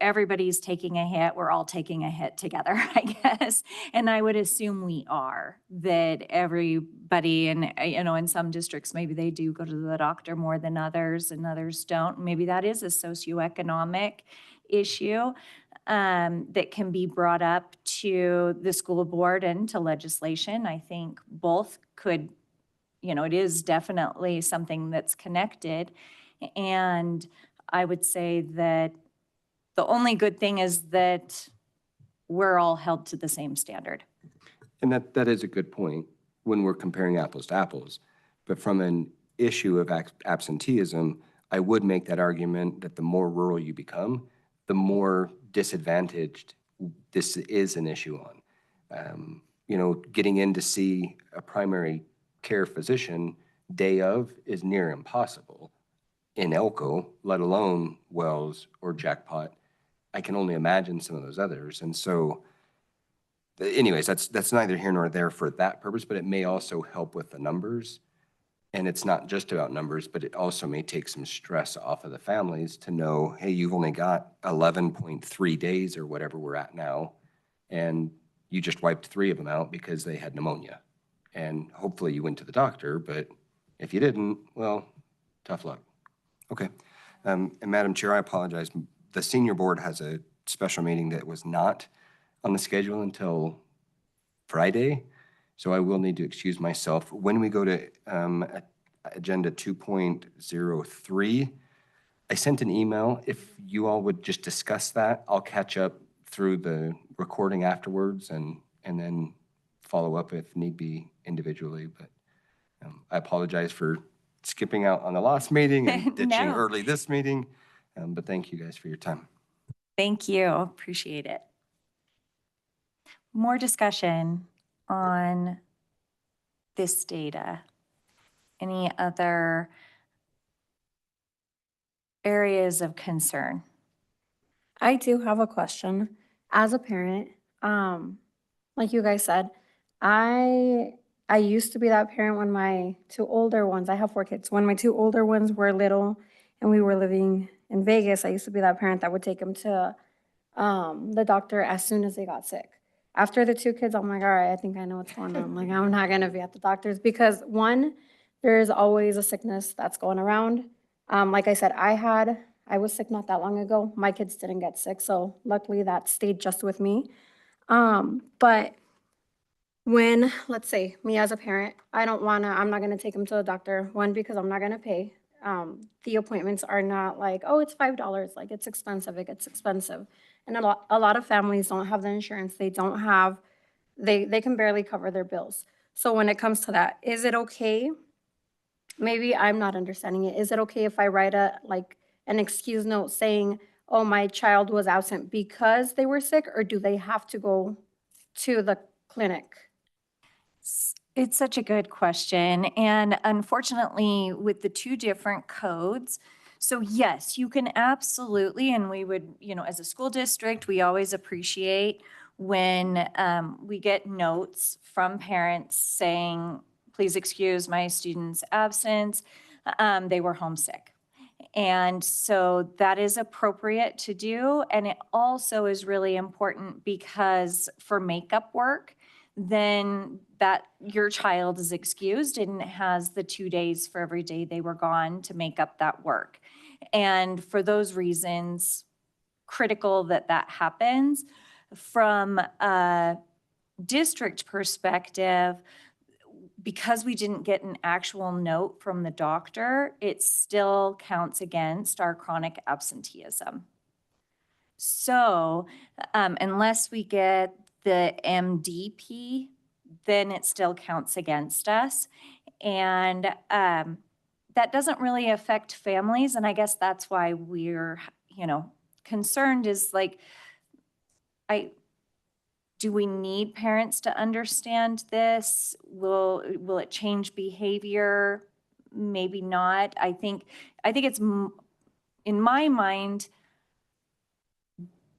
everybody's taking a hit, we're all taking a hit together, I guess. And I would assume we are, that everybody, and in some districts, maybe they do go to the doctor more than others and others don't. Maybe that is a socioeconomic issue that can be brought up to the school board and to legislation. I think both could, it is definitely something that's connected. And I would say that the only good thing is that we're all held to the same standard. And that is a good point when we're comparing apples to apples. But from an issue of absenteeism, I would make that argument that the more rural you become, the more disadvantaged this is an issue on. Getting in to see a primary care physician day of is near impossible in Elko, let alone Wells or Jackpot. I can only imagine some of those others. And so anyways, that's neither here nor there for that purpose, but it may also help with the numbers. And it's not just about numbers, but it also may take some stress off of the families to know, hey, you've only got 11.3 days or whatever we're at now, and you just wiped 3 of them out because they had pneumonia. And hopefully you went to the doctor, but if you didn't, well, tough luck. Okay. And Madam Chair, I apologize. The senior board has a special meeting that was not on the schedule until Friday. So I will need to excuse myself. When we go to agenda 2.03, I sent an email. If you all would just discuss that, I'll catch up through the recording afterwards and then follow up if need be individually. But I apologize for skipping out on the last meeting and ditching No. early this meeting. But thank you guys for your time. Thank you. Appreciate it. More discussion on this data. Any other areas of concern? I do have a question. As a parent, like you guys said, I used to be that parent when my two older ones, I have 4 kids, when my 2 older ones were little and we were living in Vegas, I used to be that parent that would take them to the doctor as soon as they got sick. After the 2 kids, I'm like, all right, I think I know what's going on. Like, I'm not gonna be at the doctor's because one, there's always a sickness that's going around. Like I said, I was sick not that long ago. My kids didn't get sick, so luckily that stayed just with me. But when, let's say, me as a parent, I'm not gonna take them to the doctor, one, because I'm not gonna pay. The appointments are not like, oh, it's $5, like it's expensive, it gets expensive. And a lot of families don't have the insurance, they don't have, they can barely cover their bills. So when it comes to that, is it okay? Maybe I'm not understanding it. Is it okay if I write an excuse note saying, oh, my child was absent because they were sick, or do they have to go to the clinic? It's such a good question. And unfortunately, with the 2 different codes, so yes, you can absolutely, and we would, as a school district, we always appreciate when we get notes from parents saying, please excuse my student's absence, they were homesick. And so that is appropriate to do. And it also is really important because for makeup work, then that your child is excused and has the 2 days for every day they were gone to make up that work. And for those reasons, critical that that happens. From a district perspective, because we didn't get an actual note from the doctor, it still counts against our chronic absenteeism. So unless we get the MDP, then it still counts against us. And that doesn't really affect families. And I guess that's why we're, concerned is like, do we need parents to understand this? Will it change behavior? Maybe not. I think it's, in my mind,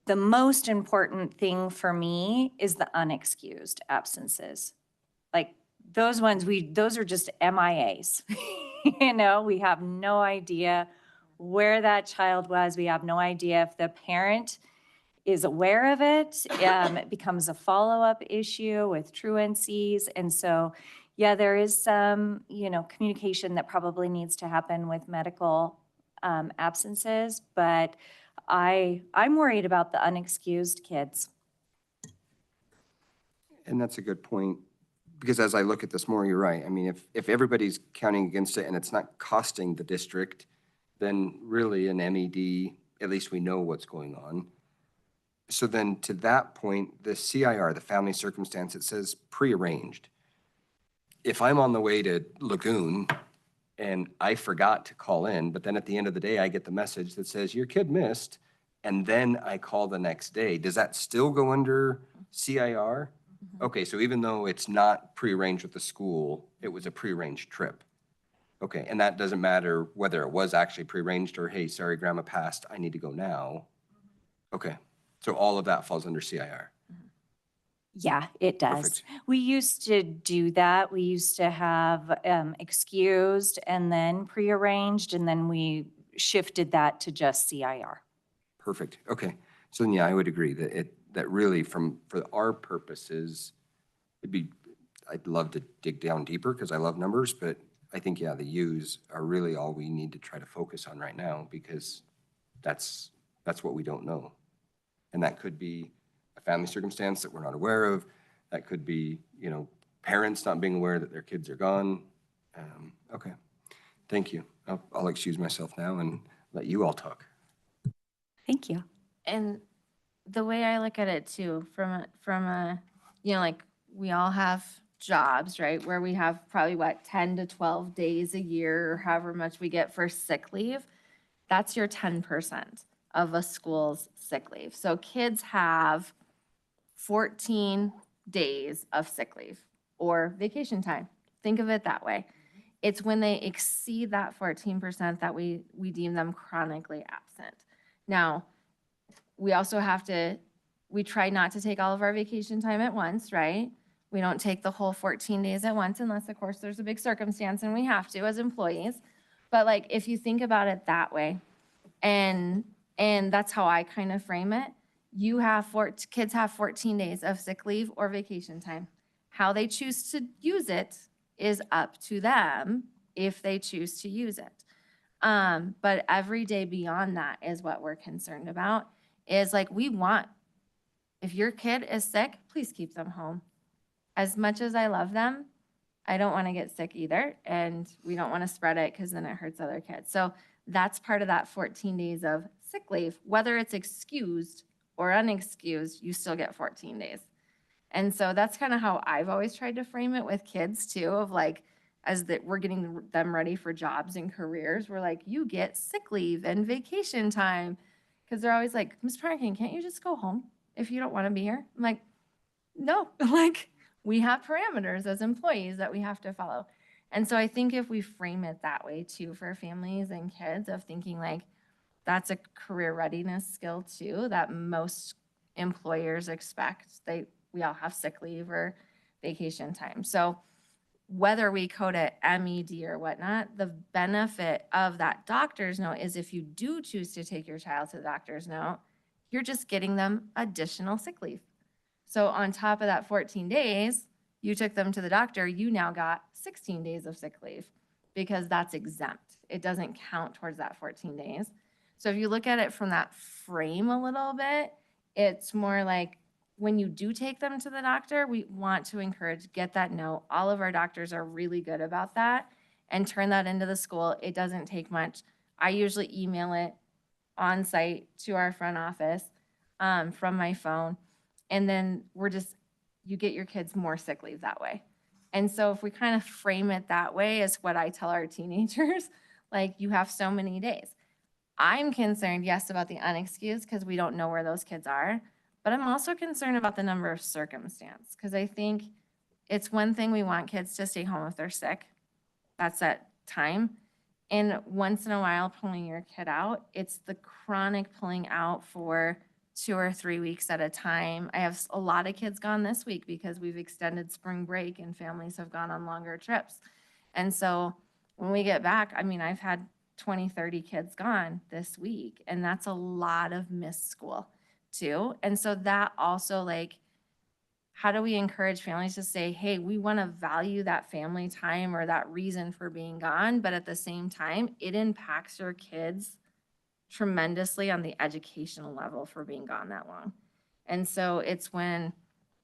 the most important thing for me is the unexcused absences. Like those ones, those are just MIAs. We have no idea where that child was. We have no idea if the parent is aware of it. It becomes a follow-up issue with truancies. And so, yeah, there is some, communication that probably needs to happen with medical absences, but I'm worried about the unexcused kids. And that's a good point, because as I look at this more, you're right. I mean, if everybody's counting against it and it's not costing the district, then really an MED, at least we know what's going on. So then to that point, the CIR, the family circumstance, it says prearranged. If I'm on the way to Lagoon and I forgot to call in, but then at the end of the day, I get the message that says your kid missed, and then I call the next day, does that still go under CIR? Okay, so even though it's not prearranged with the school, it was a prearranged trip. Okay, and that doesn't matter whether it was actually prearranged or, hey, sorry, grandma passed, I need to go now. Okay, so all of that falls under CIR. Yeah, it does. Perfect. We used to do that. We used to have excused and then prearranged, and then we shifted that to just CIR. Perfect, okay. So then, yeah, I would agree that really for our purposes, I'd love to dig down deeper because I love numbers, but I think, yeah, the U's are really all we need to try to focus on right now, because that's what we don't know. And that could be a family circumstance that we're not aware of. That could be, parents not being aware that their kids are gone. Okay, thank you. I'll excuse myself now and that you all took. Thank you. And the way I look at it too, from a, you know, like we all have jobs, right? Where we have probably what, 10 to 12 days a year, or however much we get for sick leave. That's your 10% of a school's sick leave. So kids have 14 days of sick leave or vacation time. Think of it that way. It's when they exceed that 14% that we deem them chronically absent. Now, we also have to, we try not to take all of our vacation time at once, right? We don't take the whole 14 days at once unless, of course, there's a big circumstance and we have to as employees. But like, if you think about it that way, and that's how I kind of frame it, you have kids have 14 days of sick leave or vacation time. How they choose to use it is up to them if they choose to use it. But every day beyond that is what we're concerned about, is like, we want, if your kid is sick, please keep them home. As much as I love them, I don't want to get sick either. And we don't want to spread it because then it hurts other kids. So that's part of that 14 days of sick leave. Whether it's excused or unexcused, you still get 14 days. And so that's kind of how I've always tried to frame it with kids too, of like, as that we're getting them ready for jobs and careers, we're like, you get sick leave and vacation time. Because they're always like, Ms. Parkin, can't you just go home if you don't want to be here? I'm like, no, like, we have parameters as employees that we have to follow. And so I think if we frame it that way too for families and kids, of thinking like, that's a career readiness skill too, that most employers expect. We all have sick leave or vacation time. So whether we code it MED or whatnot, the benefit of that doctor's note is if you do choose to take your child to the doctor's note, you're just getting them additional sick leave. So on top of that 14 days, you took them to the doctor, you now got 16 days of sick leave because that's exempt. It doesn't count towards that 14 days. So if you look at it from that frame a little bit, it's more like, when you do take them to the doctor, we want to encourage, get that note. All of our doctors are really good about that, and turn that into the school. It doesn't take much. I usually email it on site to our front office from my phone. And then you get your kids more sick leave that way. And so if we kind of frame it that way, is what I tell our teenagers, like, you have so many days. I'm concerned, yes, about the unexcused because we don't know where those kids are. But I'm also concerned about the number of circumstance, because I think it's one thing we want kids to stay home if they're sick. That's that time. And once in a while, pulling your kid out, it's the chronic pulling out for 2 or 3 weeks at a time. I have a lot of kids gone this week because we've extended spring break and families have gone on longer trips. And so when we get back, I mean, I've had 20, 30 kids gone this week, and that's a lot of missed school too. And so that also, like, how do we encourage families to say, hey, we want to value that family time or that reason for being gone, but at the same time, it impacts your kids tremendously on the educational level for being gone that long. And so it's when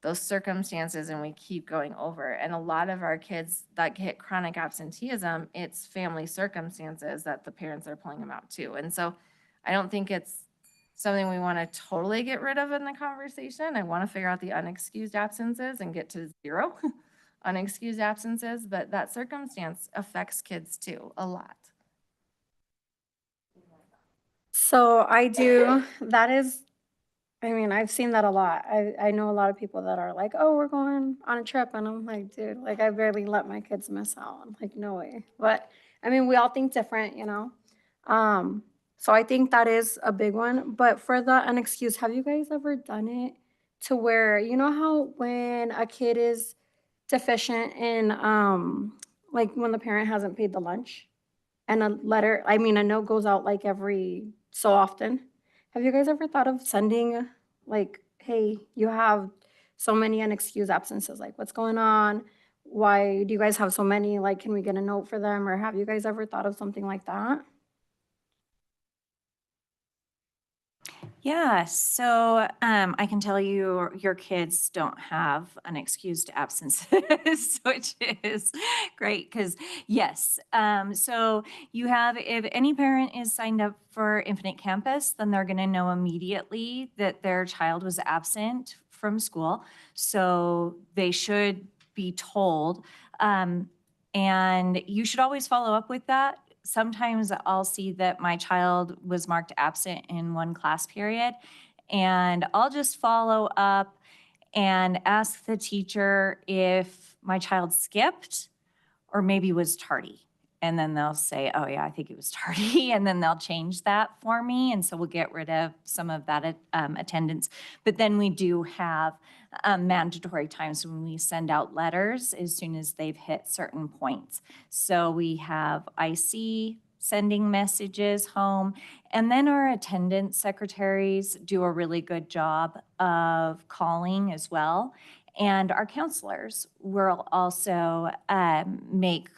those circumstances, and we keep going over, and a lot of our kids that get chronic absenteeism, it's family circumstances that the parents are pulling them out too. And so I don't think it's something we want to totally get rid of in the conversation. I want to figure out the unexcused absences and get to 0 unexcused absences, but that circumstance affects kids too, a lot. So I do, that is, I mean, I've seen that a lot. I know a lot of people that are like, oh, we're going on a trip. And I'm like, dude, like, I barely let my kids miss out. I'm like, no way. But I mean, we all think different, you know? So I think that is a big one. But for the unexcused, have you guys ever done it to where, you know how when a kid is deficient in, like when the parent hasn't paid the lunch and a letter, I mean, a note goes out like every so often. Have you guys ever thought of sending, like, hey, you have so many unexcused absences, like, what's going on? Why do you guys have so many? Like, can we get a note for them? Or have you guys ever thought of something like that? Yeah, so I can tell you your kids don't have unexcused absences, which is great because yes. So you have, if any parent is signed up for Infinite Campus, then they're going to know immediately that their child was absent from school. So they should be told. And you should always follow up with that. Sometimes I'll see that my child was marked absent in one class period, and I'll just follow up and ask the teacher if my child skipped or maybe was tardy. And then they'll say, oh yeah, I think it was tardy. And then they'll change that for me. And so we'll get rid of some of that attendance. But then we do have mandatory times when we send out letters as soon as they've hit certain points. So we have IC sending messages home. And then our attendance secretaries do a really good job of calling as well. And our counselors will also make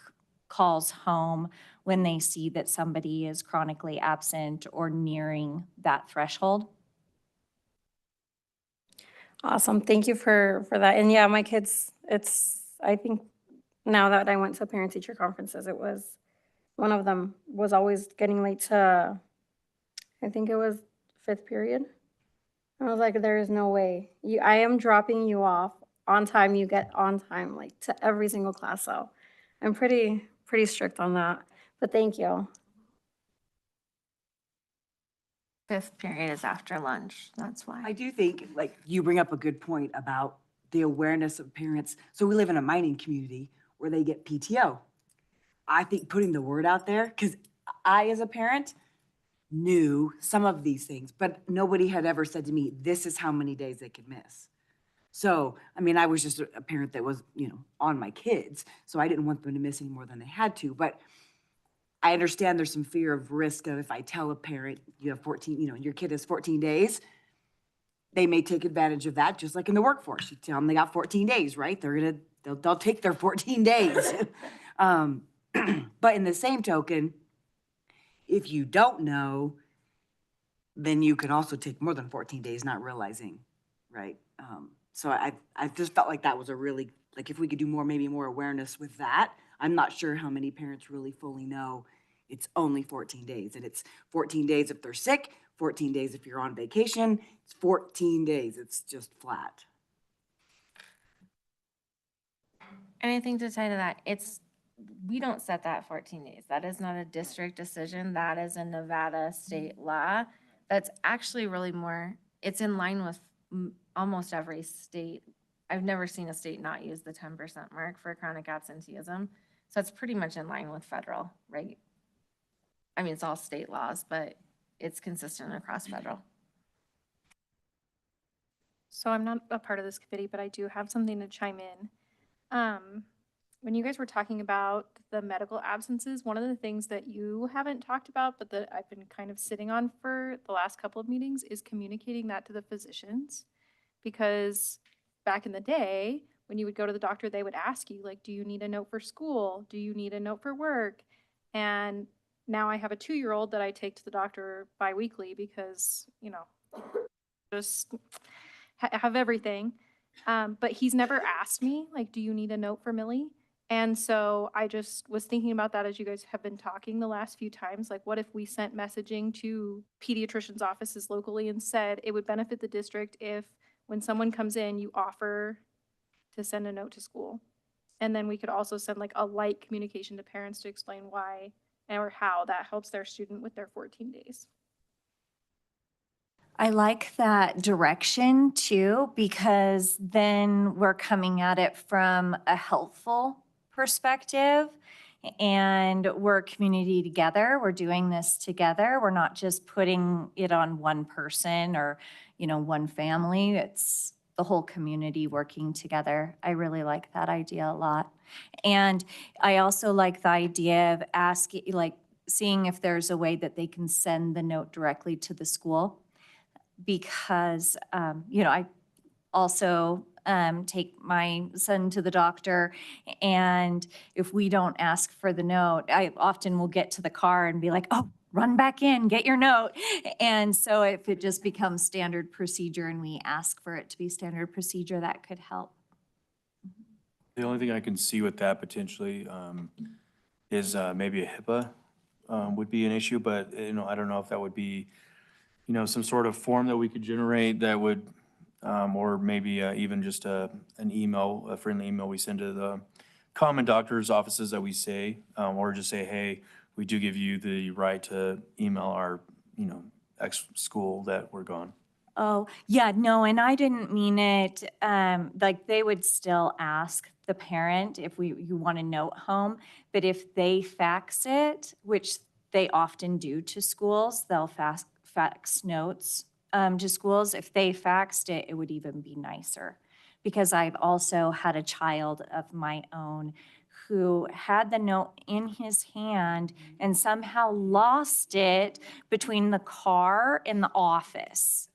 calls home when they see that somebody is chronically absent or nearing that threshold. Awesome. Thank you for that. And yeah, my kids, I think now that I went to parent teacher conferences, it was, one of them was always getting late to, I think it was 5th period. I was like, there is no way. I am dropping you off on time. You get on time, like to every single class. So I'm pretty strict on that. But thank you. 5th period is after lunch, that's I why. do think, like, you bring up a good point about the awareness of parents. So we live in a mining community where they get PTO. I think putting the word out there, because I, as a parent, knew some of these things, but nobody had ever said to me, this is how many days they could miss. So, I mean, I was just a parent that was, on my kids, so I didn't want them to miss any more than they had to. But I understand there's some fear of risk of, if I tell a parent you have 14, your kid has 14 days, they may take advantage of that, just like in the workforce. You tell them they got 14 days, right? They'll take their 14 days. But in the same token, if you don't know, then you can also take more than 14 days not realizing, right? So I just felt like that was a really, like, if we could do more, maybe more awareness with that. I'm not sure how many parents really fully know it's only 14 days. And it's 14 days if they're sick, 14 days if you're on vacation. It's 14 days. It's just flat. Anything to tie to that, we don't set that 14 days. That is not a district decision. That is a Nevada state law. That's actually really more, it's in line with almost every state. I've never seen a state not use the 10% mark for chronic absenteeism. So it's pretty much in line with federal, right? I mean, it's all state laws, but it's consistent across federal. So I'm not a part of this committee, but I do have something to chime in. When you guys were talking about the medical absences, one of the things that you haven't talked about, but that I've been kind of sitting on for the last couple of meetings, is communicating that to the physicians. Because back in the day, when you would go to the doctor, they would ask you, like, do you need a note for school? Do you need a note for work? And now I have a 2-year-old that I take to the doctor biweekly because, just have everything. But he's never asked me, like, do you need a note for Millie? And so I just was thinking about that as you guys have been talking the last few times. Like, what if we sent messaging to pediatricians' offices locally and said it would benefit the district if, when someone comes in, you offer to send a note to school? And then we could also send like a light communication to parents to explain why or how that helps their student with their 14 days. I like that direction too, because then we're coming at it from a helpful perspective and we're a community together. We're doing this together. We're not just putting it on one person or, one family. It's the whole community working together. I really like that idea a lot. And I also like the idea of asking, seeing if there's a way that they can send the note directly to the school. Because, I also take my son to the doctor, and if we don't ask for the note, I often will get to the car and be like, oh, run back in, get your note. And so if it just becomes standard procedure and we ask for it to be standard procedure, that could help. The only thing I can see with that potentially is maybe a HIPAA would be an issue, but, I don't know if that would be, some sort of form that we could generate that would, or maybe even just an email, a friendly email we send to the common doctor's offices that we say, or just say, hey, we do give you the right to email our, X school that we're gone. Oh, yeah, no, and I didn't mean it, like, they would still ask the parent if you want a note home, but if they fax it, which they often do to schools, they'll fax notes to schools. If they faxed it, it would even be nicer. Because I've also had a child of my own who had the note in his hand and somehow lost it between the car and the office.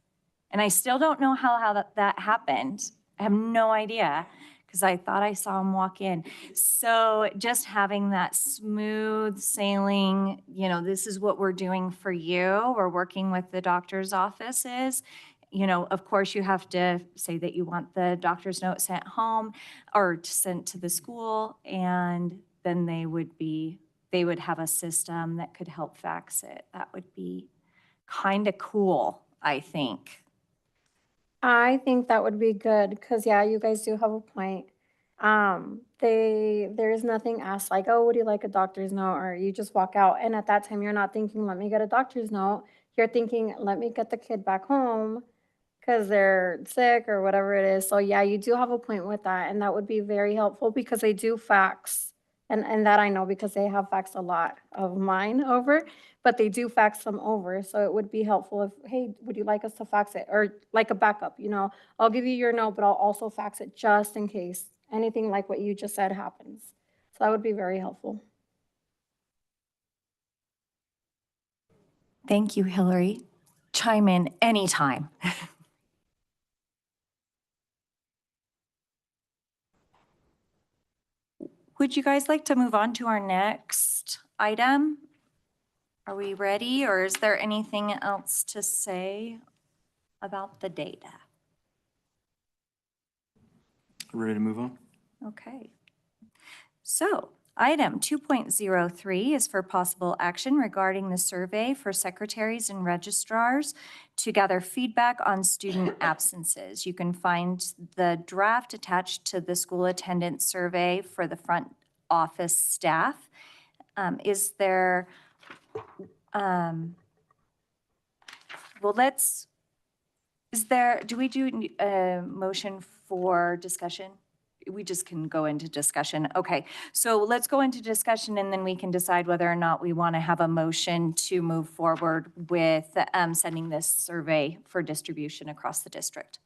And I still don't know how that happened. I have no idea, because I thought I saw him walk in. So just having that smooth sailing, this is what we're doing for you. We're working with the doctor's offices. Of course, you have to say that you want the doctor's note sent home or sent to the school, and then they would have a system that could help fax it. That would be kind of cool, I think. I think that would be good, because yeah, you guys do have a point. There's nothing asked like, oh, would you like a doctor's note? Or you just walk out, and at that time, you're not thinking, let me get a doctor's note. You're thinking, let me get the kid back home because they're sick or whatever it is. So yeah, you do have a point with that, and that would be very helpful because they do fax. And that I know because they have faxed a lot of mine over, but they do fax them over. So it would be helpful if, hey, would you like us to fax it? Or like a backup, I'll give you your note, but I'll also fax it just in case anything like what you just said happens. So that would be very helpful. Thank you, Hillary. Chime in anytime. Would you guys like to move on to our next item? Are we ready, or is there anything else to say about the data? Ready to move on? Okay. So item 2.03 is for possible action regarding the survey for secretaries and registrars to gather feedback on student absences. You can find the draft attached to the school attendance survey for the front office staff. Do we do a motion for discussion? We just can go into discussion. Okay, so let's go into discussion, and then we can decide whether or not we want to have a motion to move forward with sending this survey for distribution across the district.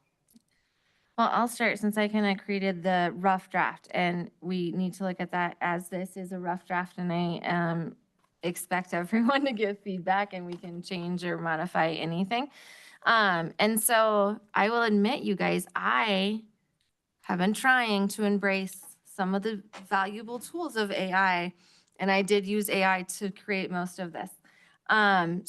Well, I'll start since I kind of created the rough draft, and we need to look at that as this is a rough draft, and I expect everyone to give feedback, and we can change or modify anything. And so I will admit, you guys, I have been trying to embrace some of the valuable tools of AI, and I did use AI to create most of this. And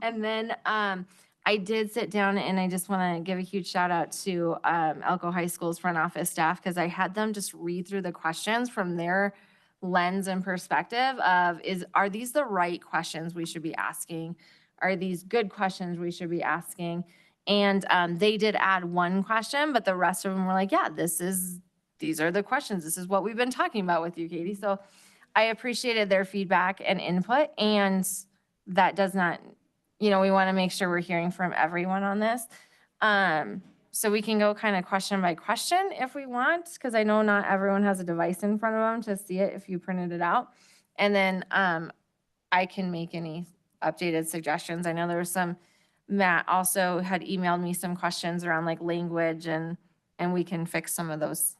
then I did sit down, and I just want to give a huge shout out to Elko High School's front office staff, because I had them just read through the questions from their lens and perspective of are these the right questions we should be asking? Are these good questions we should be asking? And they did add one question, but the rest of them were like, yeah, these are the questions. This is what we've been talking about with you, Katie. So I appreciated their feedback and input, and that does not, we want to make sure we're hearing from everyone on this. So we can go kind of question by question if we want, because I know not everyone has a device in front of them to see it if you printed it out. And then I can make any updated suggestions. I know there was some, Matt also had emailed me some questions around like language, and we can fix some of those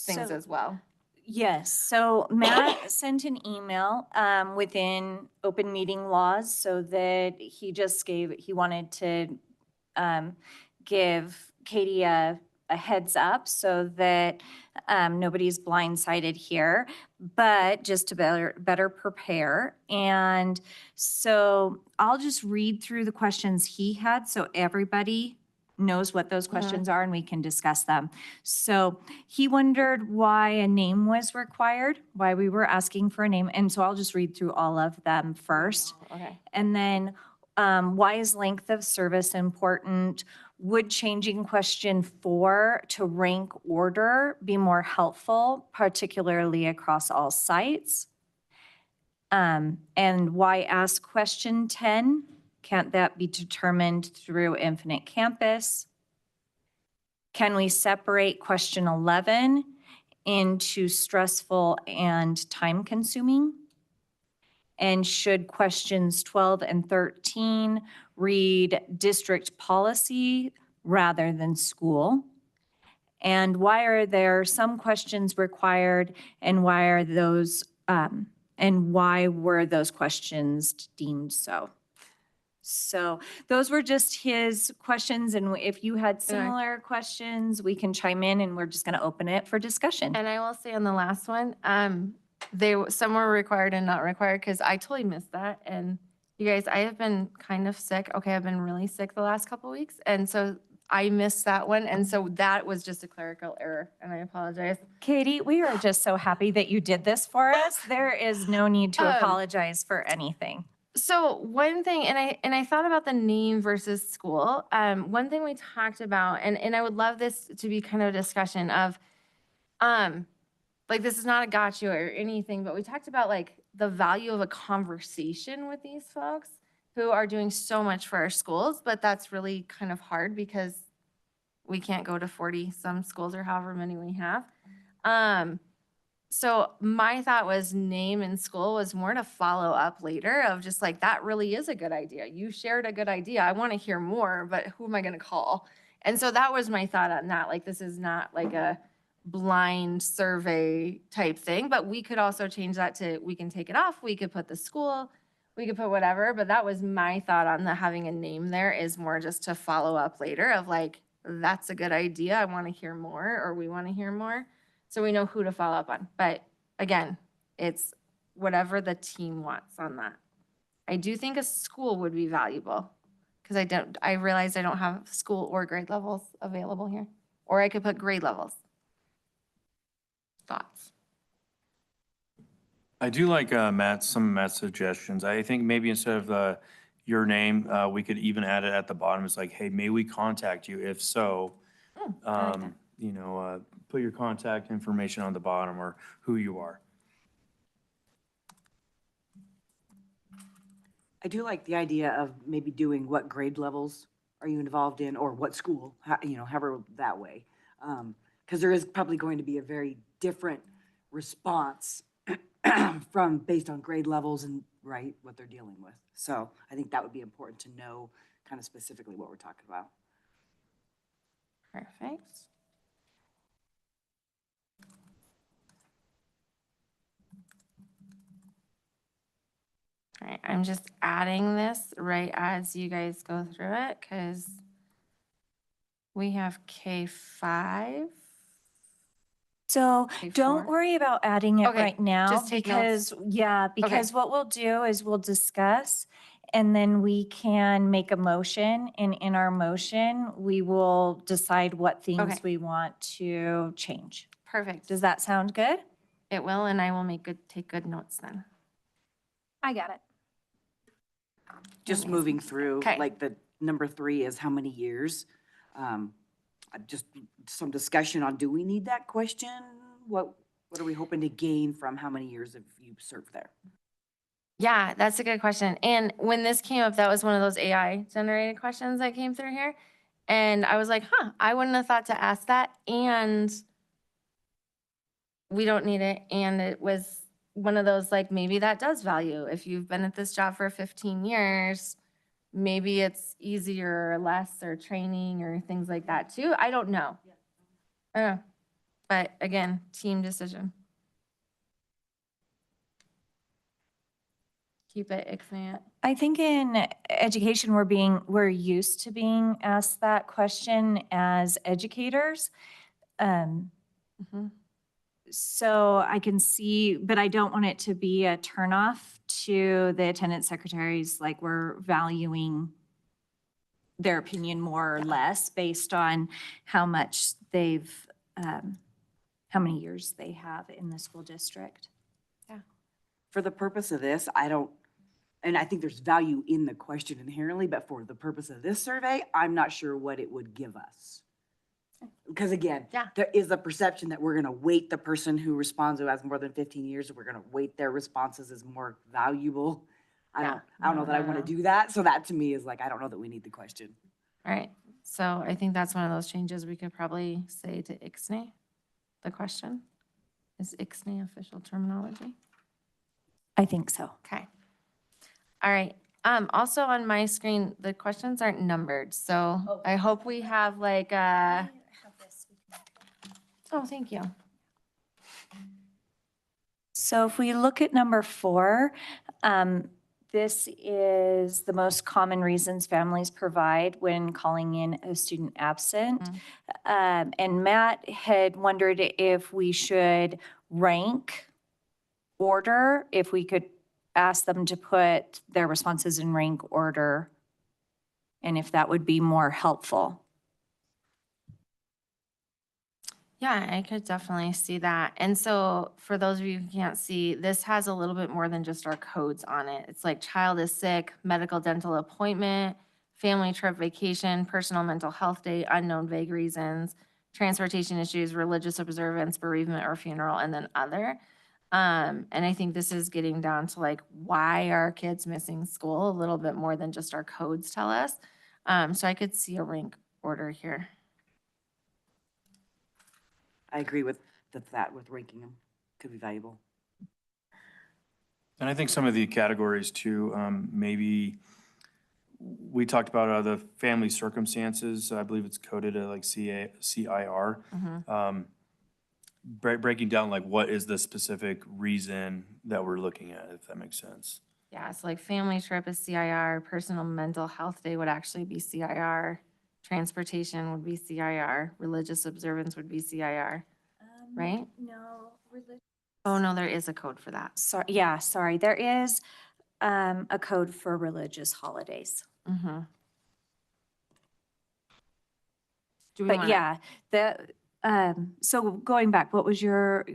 things as well. Yes, so Matt sent an email within open meeting laws so that he wanted to give Katie a a heads up so that nobody's blindsided here, but just to better prepare. And so I'll just read through the questions he had so everybody knows what those questions are and we can discuss them. So he wondered why a name was required, why we were asking for a name. And so I'll just read through all of them first. Okay. And then why is length of service important? Would changing question 4 to rank order be more helpful, particularly across all sites? And why ask question 10? Can't that be determined through Infinite Campus? Can we separate question 11 into stressful and time-consuming? And should questions 12 and 13 read district policy rather than school? And why are there some questions required and why are those, and why were those questions deemed so? So those were just his questions. And if you had similar questions, we can chime in and we're just going to open it for discussion. And I will say on the last one, some were required and not required because I totally missed that. And you guys, I have been kind of sick. Okay, I've been really sick the last couple of weeks. And so I missed that one. And so that was just a clerical error and I apologize. Katie, we are just so happy that you did this for us. There is no need to apologize for anything. So one thing, and I thought about the name versus school. One thing we talked about, and I would love this to be kind of a discussion of, like this is not a gotcha or anything, but we talked about like the value of a conversation with these folks who are doing so much for our schools, but that's really kind of hard because we can't go to 40 some schools or however many we have. So my thought was name in school was more to follow up later of just like, that really is a good idea. You shared a good idea. I want to hear more, but who am I going to call? And so that was my thought on that. Like, this is not like a blind survey type thing, but we could also change that to, we can take it off. We could put the school, we could put whatever, but that was my thought on the having a name there is more just to follow up later of like, that's a good idea. I want to hear more, or we want to hear more. So we know who to follow up on. But again, it's whatever the team wants on that. I do think a school would be valuable because I realize I don't have school or grade levels available here. Or I could put grade levels. Thoughts? I do like some of Matt's suggestions. I think maybe instead of your name, we could even add it at the bottom. It's like, hey, may we contact you? If so, I like that. put your contact information on the bottom or who you are. I do like the idea of maybe doing what grade levels are you involved in or what school, however that way. Because there is probably going to be a very different response from based on grade levels and right what they're dealing with. So I think that would be important to know kind of specifically what we're talking about. Perfect. All right, I'm just adding this right as you guys go through it because we have K5. So Okay, don't 4. worry about adding it Okay, right now just take notes. because what we'll do is we'll discuss and then we can make a motion, and in our motion, we will decide what things Okay. we want to change. Perfect. Does that sound good? It will, and I will take good notes then. I got it. Just Amazing. moving through, Okay. like the number 3 is how many years? Just some discussion on, do we need that question? What are we hoping to gain from how many years have you served there? Yeah, that's a good question. And when this came up, that was one of those AI generated questions that came through here. And I was like, I wouldn't have thought to ask that. And we don't need it. And it was one of those, like, maybe that does value. If you've been at this job for 15 years, maybe it's easier or less or training or things like that too. I don't know. I don't know. But again, team decision. keep it ICSNA. I think in education, we're used to being asked that question as educators. Mhm. So I can see, but I don't want it to be a turnoff to the attendance secretaries, like we're valuing their opinion more or less based on how much how many years they have in the school district. For the purpose of this, I don't, and I think there's value in the question inherently, but for the purpose of this survey, I'm not sure what it would give us. Because again, Yeah. there is a perception that we're gonna weight the person who responds who has more than 15 years, we're gonna weight their responses as more valuable. I don't know that I wanna do that, so that to me is like, I don't know that we need the question. All right, so I think that's one of those changes we could probably say to ICSNA, the question. Is ICSNA official terminology? I think so. Okay. All right, also on my screen, the questions aren't numbered, so I hope we have like a. Oh, thank you. So if we look at number 4, this is the most common reasons families provide when calling in a student absent. And Matt had wondered if we should rank order, if we could ask them to put their responses in rank order, and if that would be more helpful. Yeah, I could definitely see that. And so for those of you who can't see, this has a little bit more than just our codes on it. It's like child is sick, medical dental appointment, family trip, vacation, personal mental health day, unknown vague reasons, transportation issues, religious observance, bereavement or funeral, and then other. And I think this is getting down to like, why are kids missing school? A little bit more than just our codes tell us. So I could see a rank order here. I agree with that with ranking them could be valuable. And I think some of the categories too, maybe we talked about the family circumstances. I believe it's coded at like CIR. Breaking down like what is the specific reason that we're looking at, if that makes sense. Yeah, so like family trip is CIR, personal mental health day would actually be CIR, transportation would be CIR, religious observance would be CIR, right? No. Oh, no, there is a code for that. Sorry. There is a code for religious holidays. Mm-hmm. Do we But wanna- yeah, so going back, what was your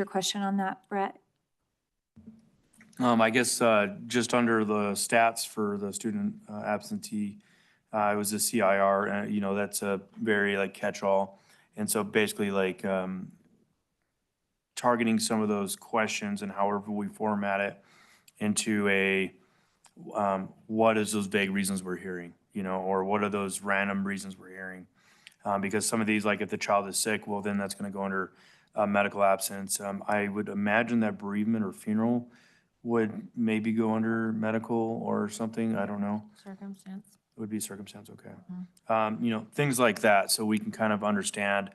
question on that, Brett? I guess just under the stats for the student absentee, it was a CIR, and that's a very like catch-all. And so basically like targeting some of those questions and however we format it into a, what is those vague reasons we're hearing, or what are those random reasons we're hearing? Because some of these, like if the child is sick, well, then that's gonna go under medical absence. I would imagine that bereavement or funeral would maybe go under medical or something, I don't know. Circumstance. It would be circumstance, okay. Things like that, so we can kind of understand,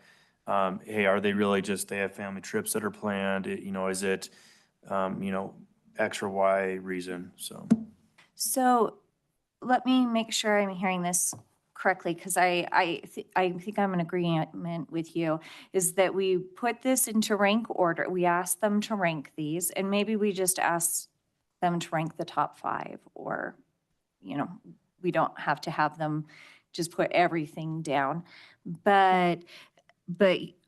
hey, are they really just, they have family trips that are planned, is it, X or Y reason, so. So let me make sure I'm hearing this correctly, because I think I'm in agreement with you, is that we put this into rank order. We ask them to rank these, and maybe we just ask them to rank the top 5, or, we don't have to have them just put everything down. But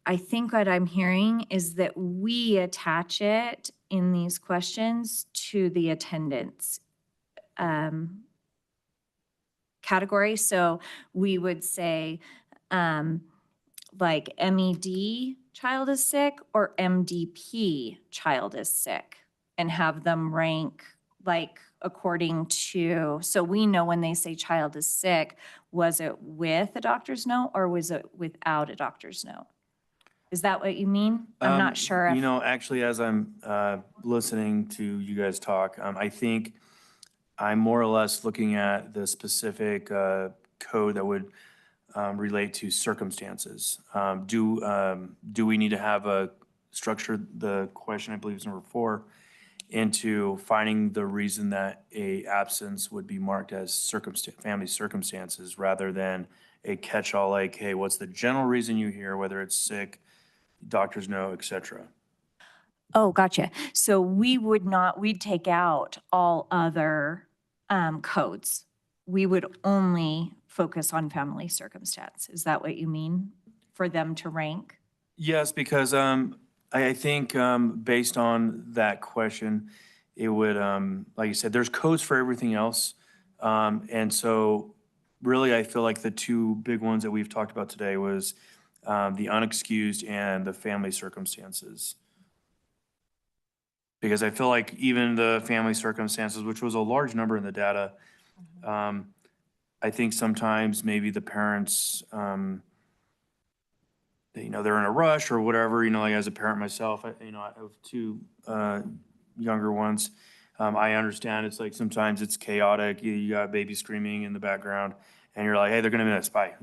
I think what I'm hearing is that we attach it in these questions to the attendance category. So we would say like MED child is sick or MDP child is sick, and have them rank like according to, so we know when they say child is sick, was it with a doctor's note or was it without a doctor's note? Is that what you mean? I'm not sure. Actually, as I'm listening to you guys talk, I think I'm more or less looking at the specific code that would relate to circumstances. Do we need to have a structure, the question I believe is number 4, into finding the reason that a absence would be marked as family circumstances rather than a catch-all like, hey, what's the general reason you here, whether it's sick, doctors know, et cetera. Oh, gotcha. So we'd take out all other codes. We would only focus on family circumstance. Is that what you mean? For them to rank? Yes, because I think based on that question, it would, like you said, there's codes for everything else. And so really, I feel like the two big ones that we've talked about today was the unexcused and the family circumstances. Because I feel like even the family circumstances, which was a large number in the data, I think sometimes maybe the parents, they're in a rush or whatever, like as a parent myself, I have two younger ones. I understand it's like sometimes it's chaotic. You got baby screaming in the background and you're like, hey, they're going to miss by,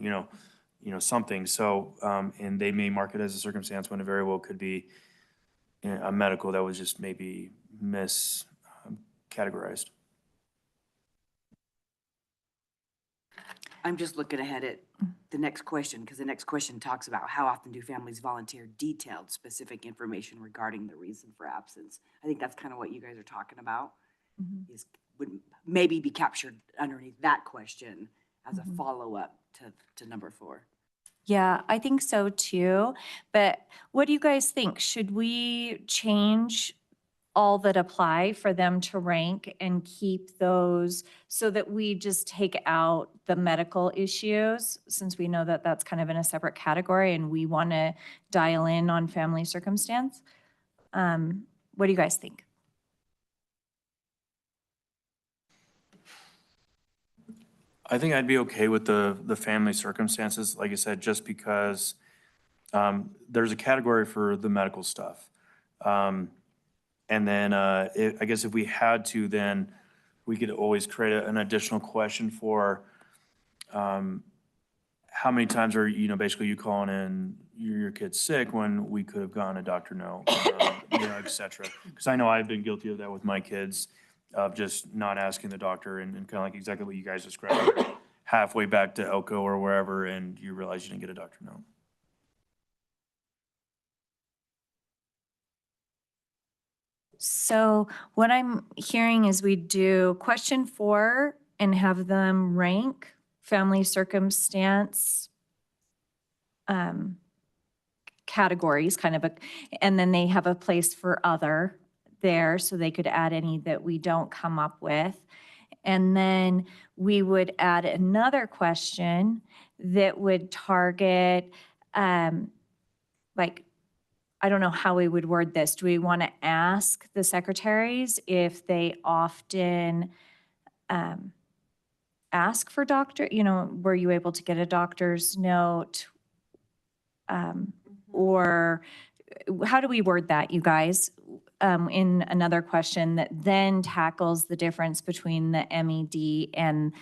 something. So, and they may mark it as a circumstance when it very well could be a medical that was just maybe categorized. I'm just looking ahead at the next question, because the next question talks about how often do families volunteer detailed, specific information regarding the reason for absence. I think that's kind of what you guys are talking about, would maybe be captured underneath that question as a follow-up to number 4. Yeah, I think so too. But what do you guys think? Should we change all that apply for them to rank and keep those so that we just take out the medical issues, since we know that that's kind of in a separate category and we want to dial in on family circumstance? What do you guys think? I think I'd be okay with the family circumstances, like I said, just because there's a category for the medical stuff. And then I guess if we had to, then we could always create an additional question for how many times are, basically you calling in your kid's sick when we could have gotten a doctor no, et cetera. Because I know I've been guilty of that with my kids, of just not asking the doctor and kind of like exactly what you guys described. Halfway back to Elko or wherever, and you realize you didn't get a doctor no. So what I'm hearing is we do question 4 and have them rank family circumstance categories, and then they have a place for other there, so they could add any that we don't come up with. And then we would add another question that would target, I don't know how we would word this. Do we want to ask the secretaries if they often ask for doctor, were you able to get a doctor's note? Or how do we word that, you guys? In another question that then tackles the difference between the MED and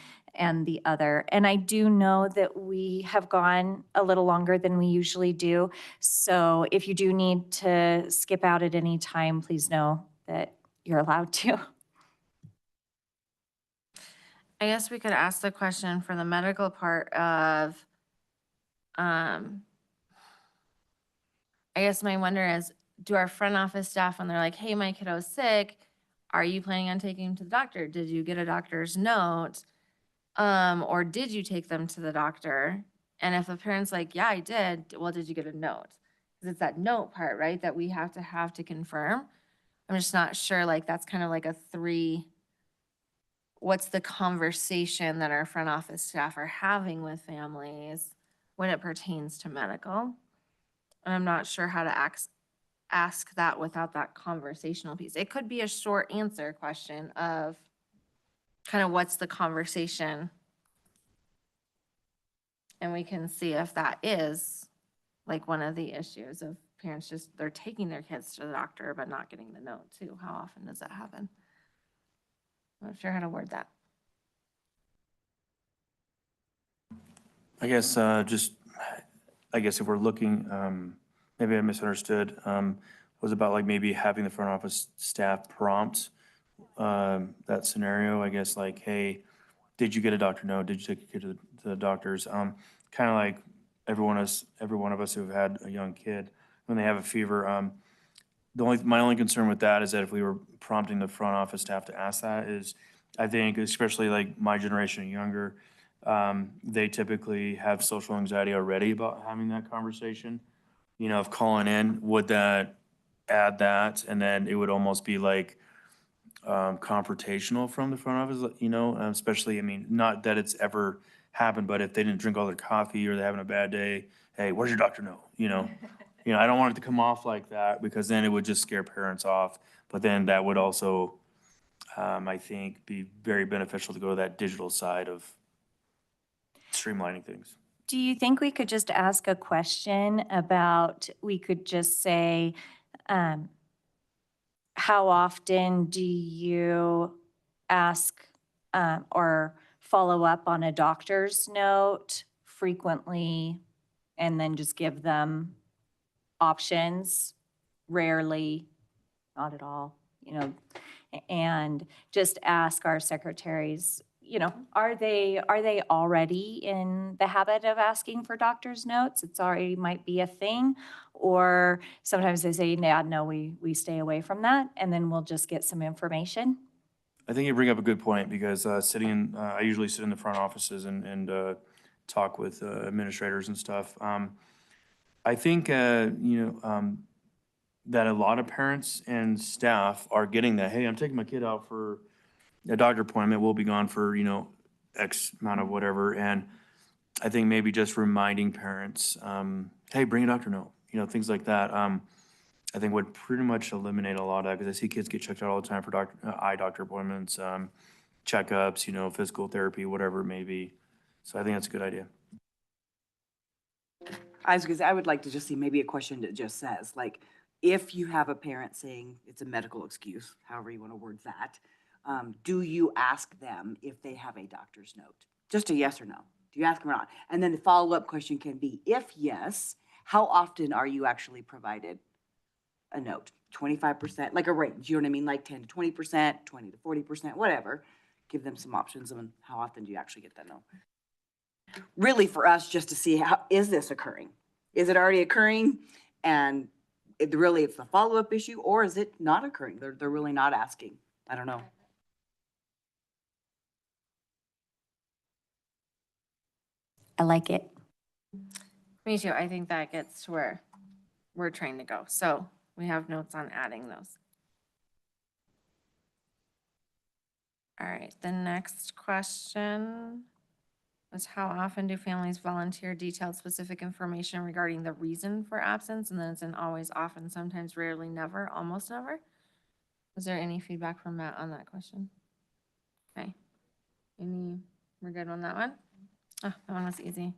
the other. And I do know that we have gone a little longer than we usually do. So if you do need to skip out at any time, please know that you're allowed to. I guess we could ask the question for the medical part of, I guess my wonder is, do our front office staff, when they're like, hey, my kiddo's sick, are you planning on taking him to the doctor? Did you get a doctor's note? Or did you take them to the doctor? And if a parent's like, yeah, I did, well, did you get a note? Because it's that note part, right, that we have to confirm. I'm just not sure, like, that's kind of like a 3, what's the conversation that our front office staff are having with families when it pertains to medical? And I'm not sure how to ask that without that conversational piece. It could be a short answer question of kind of what's the conversation, and we can see if that is like one of the issues of parents just, they're taking their kids to the doctor but not getting the note too. How often does that happen? I'm not sure how to word that. I guess if we're looking, maybe I misunderstood. was about like maybe having the front office staff prompt that scenario, I guess, like, hey, did you get a doctor note? Did you take your kid to the doctors? Kind of like every one of us who've had a young kid, when they have a fever, my only concern with that is that if we were prompting the front office staff to ask that is, I think, especially like my generation and younger, they typically have social anxiety already about having that conversation. You know, of calling in, would that add that? And then it would almost be like confrontational from the front office, you know, especially, I mean, not that it's ever happened, but if they didn't drink all their coffee or they're having a bad day, hey, where's your doctor note? You know, I don't want it to come off like that because then it would just scare parents off. But then that would also, I think, be very beneficial to go to that digital side of streamlining things. Do you think we could just ask a question about, we could just say, how often do you ask or follow up on a doctor's note frequently, and then just give them options, rarely, not at all, you know, and just ask our secretaries, you know, are they already in the habit of asking for doctor's notes? It's already might be a thing, or sometimes they say, yeah, no, we stay away from that, and then we'll just get some information. I think you bring up a good point because I usually sit in the front offices and talk with administrators and stuff. I think, that a lot of parents and staff are getting that, hey, I'm taking my kid out for a doctor appointment, we'll be gone for, X amount of whatever. And I think maybe just reminding parents, hey, bring a doctor note, things like that. I think would pretty much eliminate a lot of that because I see kids get checked out all the time for eye doctor appointments, checkups, physical therapy, whatever it may be. So I think that's a good idea. I was gonna say, I would like to just see maybe a question that just says, like, if you have a parent saying it's a medical excuse, however you want to word that, do you ask them if they have a doctor's note? Just a yes or no. Do you ask them or not? And then the follow-up question can be, if yes, how often are you actually provided a note? 25%, like a range, you know what I mean? Like 10 to 20%, 20 to 40%, whatever. Give them some options on how often do you actually get that note. Really for us, just to see how, is this occurring? Is it already occurring? And it's the follow-up issue, or is it not occurring? They're really not asking. I don't know. I like it. Me too. I think that gets to where we're trying to go. So we have notes on adding those. All right, the next question was, how often do families volunteer detailed specific information regarding the reason for absence? And then it's an always, often, sometimes, rarely, never, almost never. Was there any feedback from Matt on that question? Okay. We're good on that one? Oh, that one was easy.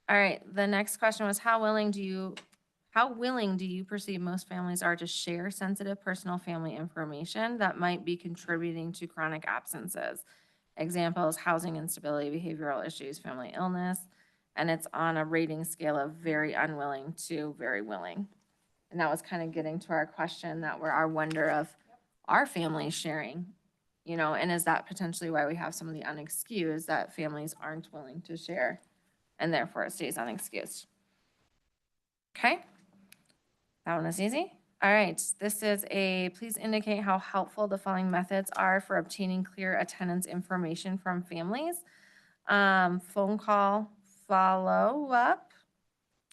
All right, the next question was, how willing do you perceive most families are to share sensitive personal family information that might be contributing to chronic absences? Examples: housing instability, behavioral issues, family illness, and it's on a rating scale of very unwilling to very willing. And that was kind of getting to our question that we're our wonder of, are families sharing? And is that potentially why we have some of the unexcused, that families aren't willing to share and therefore it stays unexcused? Okay, that one is easy. All right, this is please indicate how helpful the following methods are for obtaining clear attendance information from families. Phone call, follow-up.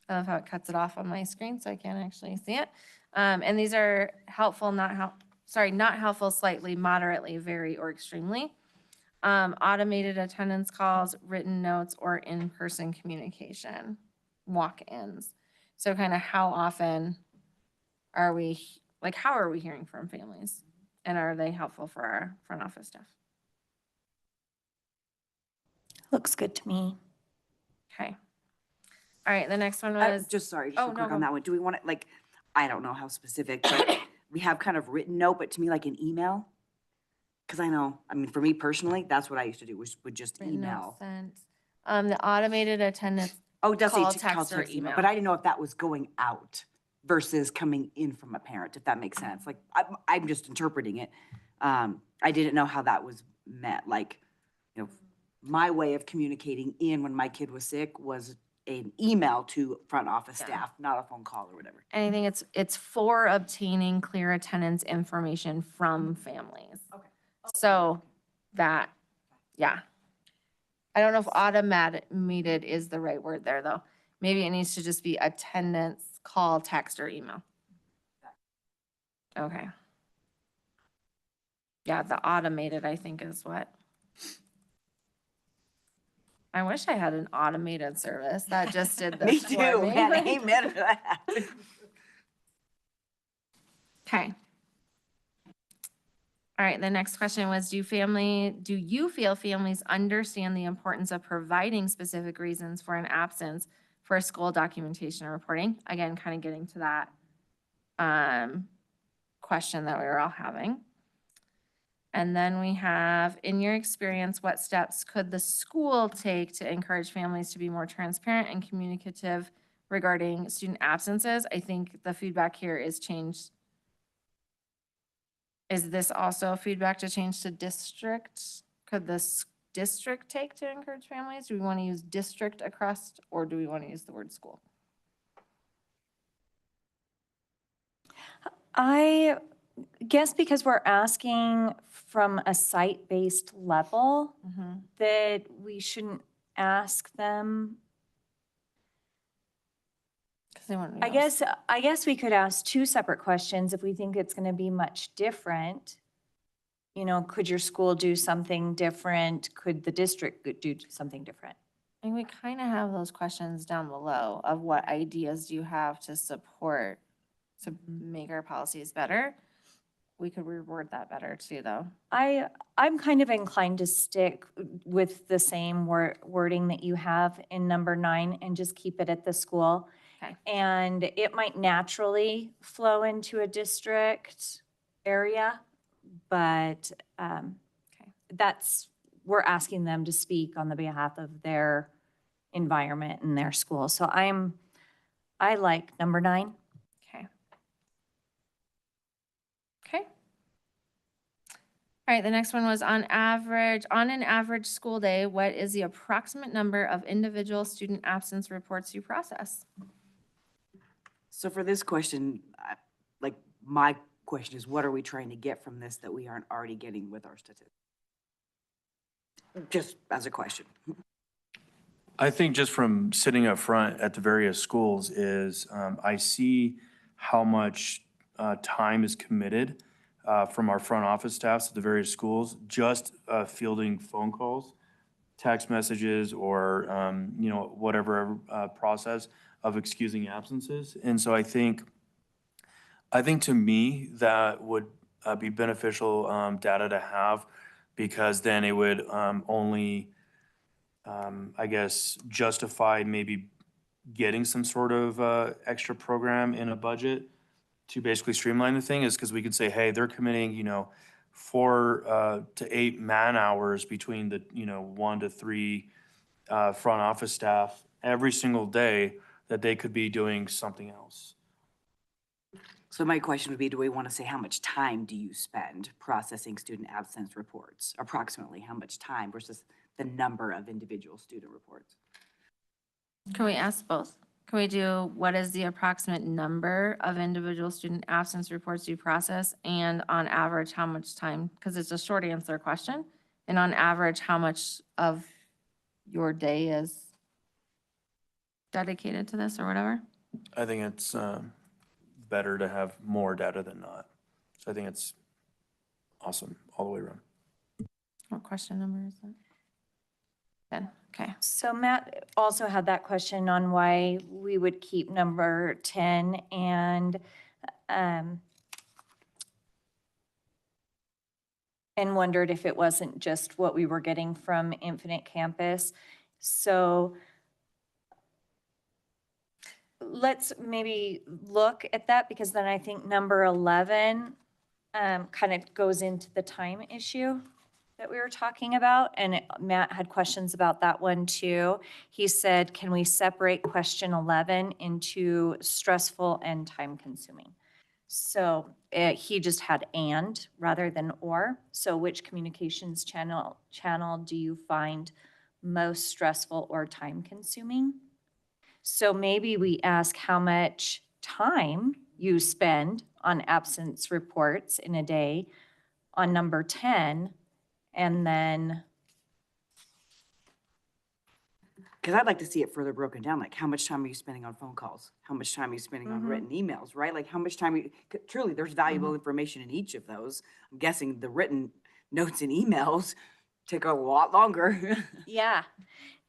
I love how it cuts it off on my screen so I can't actually see it. And these are helpful, not helpful, slightly, moderately, very, or extremely. Automated attendance calls, written notes, or in-person communication, walk-ins. So kind of how often how are we hearing from families? And are they helpful for our front office staff? Looks good to me. Okay. All right, the next one was. Just sorry, Oh, real quick no, on that one. Do we want it, I don't know how specific, but we have kind of written note, but to me, like an email? Because for me personally, that's what I used to do, would just written note email. sent. The automated attendance. Oh, it does say Call, call, text, or text, email. email. But I didn't know if that was going out. versus coming in from a parent, if that makes sense. Like, I'm just interpreting it. I didn't know how that was met. Like, you know, my way of communicating in when my kid was sick was an email to front office Yeah. staff, not a phone call or whatever. And I think it's for obtaining clear attendance information from families. Okay. So that, yeah. I don't know if automated is the right word there, though. Maybe it needs to just be attendance, call, text, or email. Okay. Yeah, the automated, I think, is what. I wish I had an automated service that just did Me this for too, me. man, amen to that. Okay. All right, the next question was, do you feel families understand the importance of providing specific reasons for an absence for school documentation and reporting? Again, kind of getting to that question that we were all having. And then we have, in your experience, what steps could the school take to encourage families to be more transparent and communicative regarding student absences? I think the feedback here is changed. Is this also feedback to change to district? Could this district take to encourage families? Do we want to use district across, or do we want to use the word school? I guess because we're asking from a site-based level, that we shouldn't ask them. Because they want to I guess we could ask two separate questions if we think it's going to be much different. You know, could your school do something different? Could the district do something different? And we kind of have those questions down below of what ideas do you have to support to make our policies better. We could reword that better too, though. I'm kind of inclined to stick with the same wording that you have in number 9 and just keep it at the school. Okay. And it might naturally flow into a district area, but we're asking them to speak on the behalf of their environment and their school. So I like number 9. Okay. Okay. All right, the next one was on an average school day, what is the approximate number of individual student absence reports you process? So for this question, my question is, what are we trying to get from this that we aren't already getting with our statistics? Just as a question. I think just from sitting up front at the various schools is I see how much time is committed from our front office staffs at the various schools, just fielding phone calls, text messages, or whatever process of excusing absences. And so I think to me that would be beneficial data to have, because then it would only I guess, justify maybe getting some sort of extra program in a budget to basically streamline the thing, is because we could say, hey, they're committing, 4 to 8 man hours between the, 1 to 3 front office staff every single day, that they could be doing something else. So my question would be, do we want to say how much time do you spend processing student absence reports? Approximately how much time versus the number of individual student reports? Can we ask both? Can we do what is the approximate number of individual student absence reports you process, and on average, how much time? Because it's a short answer question. And on average, how much of your day is dedicated to this or whatever? I think it's better to have more data than not. So I think it's awesome all the way around. What question number is that? 10, okay. So Matt also had that question on why we would keep number 10 and wondered if it wasn't just what we were getting from Infinite Campus. So let's maybe look at that, because then I think number 11 kind of goes into the time issue. that we were talking about, and Matt had questions about that one too. He said, can we separate question 11 into stressful and time-consuming? So he just had and rather than or. So which communications channel do you find most stressful or time-consuming? So maybe we ask how much time you spend on absence reports in a day on number 10, and then, Because I'd like to see it further broken down, like how much time are you spending on phone calls? How much time are you spending on written emails, right? Like how much time, truly, there's valuable information in each of those. I'm guessing the written notes and emails take a lot longer. yeah.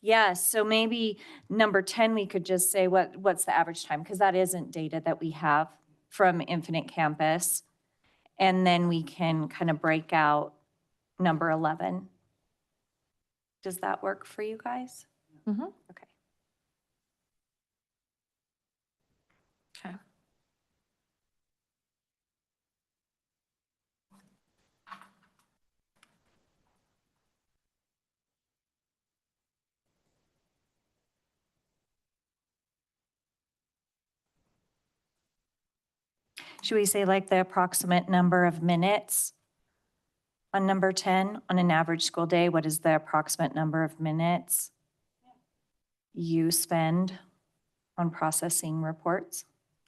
Yeah, so maybe number 10, we could just say what's the average time? Because that isn't data that we have from Infinite Campus. And then we can kind of break out number 11. Does that work for you guys? Mhm. Okay. Okay. Should we say like the approximate number of minutes on number 10? On an average school day, what is the approximate number of minutes you spend on processing reports,